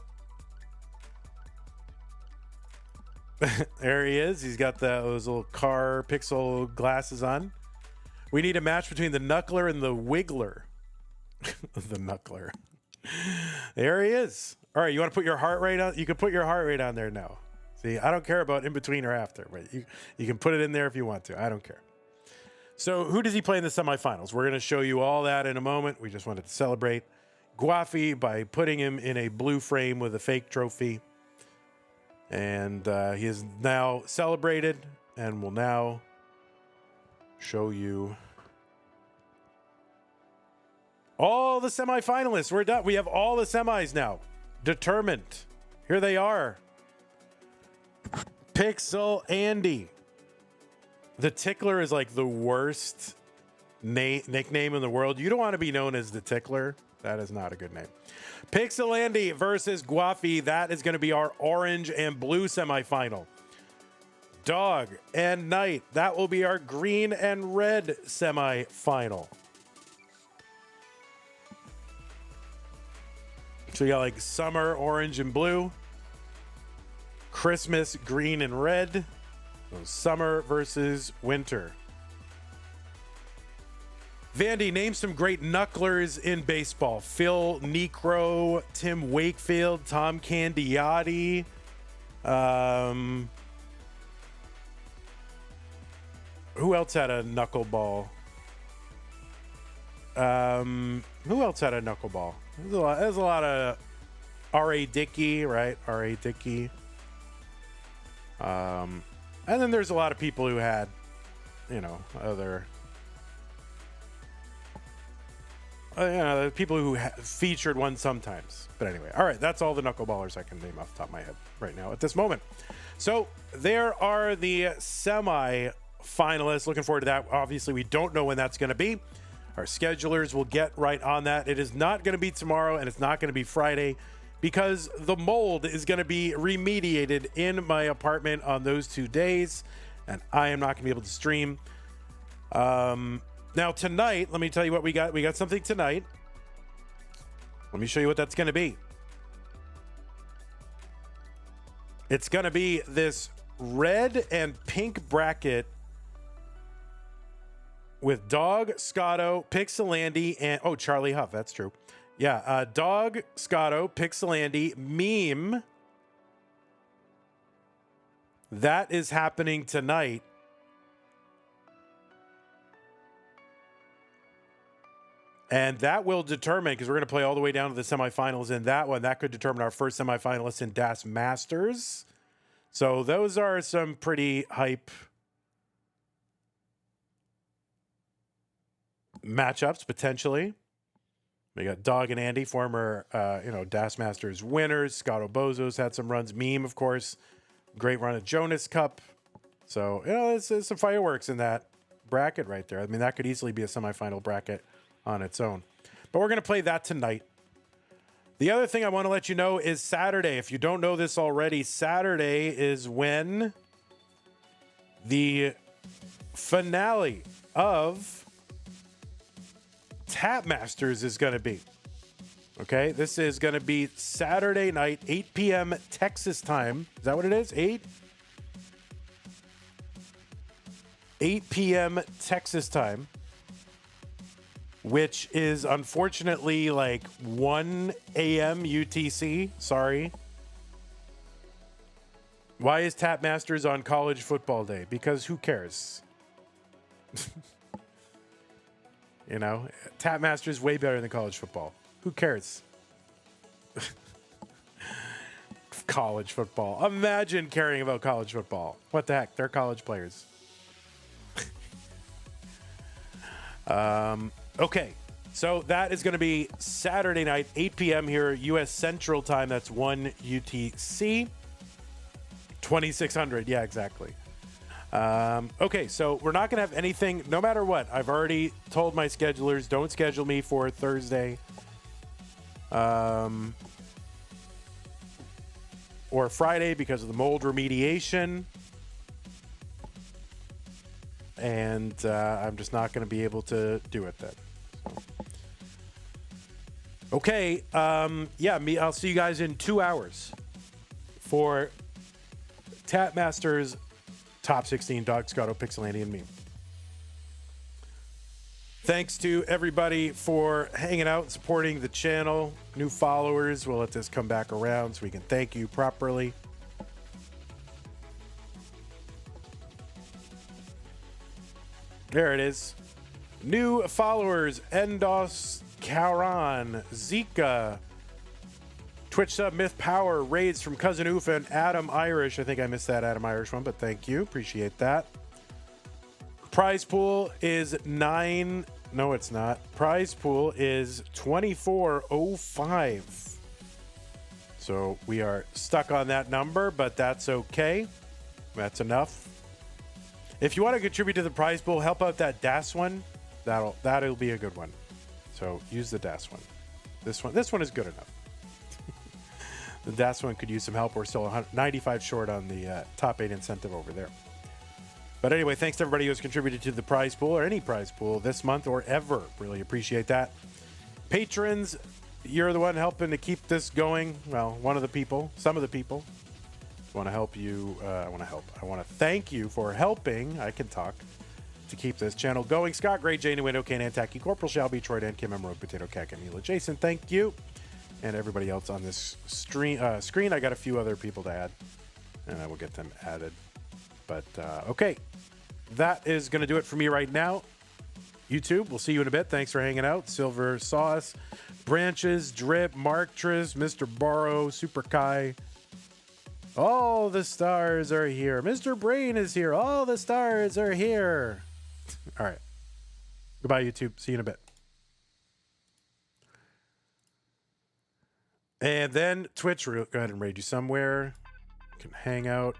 There he is. He's got those little car pixel glasses on. We need a match between the Knuckler and the Wiggler. The Knuckler. There he is. All right, you want to put your heart rate on? You can put your heart rate on there now. See, I don't care about in between or after, but you can put it in there if you want to. I don't care. So who does he play in the semifinals? We're going to show you all that in a moment. We just wanted to celebrate Guafi by putting him in a blue frame with a fake trophy. And he is now celebrated and will now show you all the semifinalists. We're done. We have all the semis now. Determined. Here they are. Pixel Andy. The Tickler is like the worst nickname in the world. You don't want to be known as the Tickler. That is not a good name. Pixel Andy versus Guafi. That is going to be our orange and blue semifinal. Dog and Knight. That will be our green and red semifinal. So you got like summer, orange and blue. Christmas, green and red. So summer versus winter. Vandy, name some great knucklers in baseball. Phil Necro, Tim Wakefield, Tom Candiotti. Who else had a knuckleball? Who else had a knuckleball? There's a lot of R.A. Dickey, right? R.A. Dickey. And then there's a lot of people who had, other... people who featured one sometimes. But anyway, all right, that's all the knuckleballers I can name off the top of my head right now at this moment. So there are the semi-finalists. Looking forward to that. Obviously, we don't know when that's going to be. Our schedulers will get right on that. It is not going to be tomorrow, and it's not going to be Friday because the mold is going to be remediated in my apartment on those 2 days, and I am not going to be able to stream. Now, tonight, let me tell you what we got. We got something tonight. Let me show you what that's going to be. It's going to be this red and pink bracket with Dog, Scotto, Pixelandy, and... Oh, Charlie Huff. That's true. Yeah. Dog, Scotto, Pixelandy, Meme. That is happening tonight. And that will determine, because we're going to play all the way down to the semifinals in that one. That could determine our first semifinalist in Das Masters. So those are some pretty hype matchups, potentially. We got Dog and Andy, former, Das Masters winners. Scotto Bozo's had some runs. Meme, of course. Great run at Jonas Cup. So, there's some fireworks in that bracket right there. I mean, that could easily be a semifinal bracket on its own. But we're going to play that tonight. The other thing I want to let you know is Saturday. If you don't know this already, Saturday is when the finale of Tap Masters is going to be. Okay, this is going to be Saturday night, 8 p.m. Texas time. Is that what it is? 8 p.m. Texas time. Which is unfortunately like 1 a.m. UTC. Sorry. Why is Tap Masters on College Football Day? Because who cares? Tap Masters way better than college football. Who cares? College football. Imagine caring about college football. What the heck? They're college players. Okay, so that is going to be Saturday night, 8 p.m. here, U.S. Central Time. That's 1 UTC. 2600, yeah, exactly. Okay, so we're not going to have anything, no matter what. I've already told my schedulers, don't schedule me for Thursday. Or Friday because of the mold remediation. And I'm just not going to be able to do it then. Okay, I'll see you guys in 2 hours for Tap Masters Top 16 Dog Scotto Pixelani and me. Thanks to everybody for hanging out and supporting the channel. New followers, we'll let this come back around so we can thank you properly. There it is. New followers, Endos Kauran, Zika, Twitch sub Myth Power, raids from Cousin Oof and Adam Irish. I think I missed that Adam Irish one, but thank you. Appreciate that. Prize pool is 9. No, it's not. Prize pool is 2405. So we are stuck on that number, but that's okay. That's enough. If you want to contribute to the prize pool, help out that DAS one. That'll be a good one. So use the DAS one. This one is good enough. The DAS one could use some help. We're still 95 short on the top 8 incentive over there. But anyway, thanks to everybody who's contributed to the prize pool or any prize pool this month or ever. Really appreciate that. Patrons, you're the one helping to keep this going. Well, one of the people, some of the people. I want to help you. I want to thank you for helping. I can talk to keep this channel going. Scott, Gray, Jane, Window, Kane, and Tacky, Corporal, Shelby, Troy, Dan, Kim, Emerald, Potato, Cat, Camila, Jason, thank you. And everybody else on this screen. I got a few other people to add, and I will get them added. But, okay. That is going to do it for me right now. YouTube, we'll see you in a bit. Thanks for hanging out. Silver Sauce, Branches, Drip, Mark Tris, Mr. Borrow, Super Kai. All the stars are here. Mr. Brain is here. All the stars are here. All right. Goodbye, YouTube. See you in a bit. And then Twitch, go ahead and raid you somewhere. You can hang out.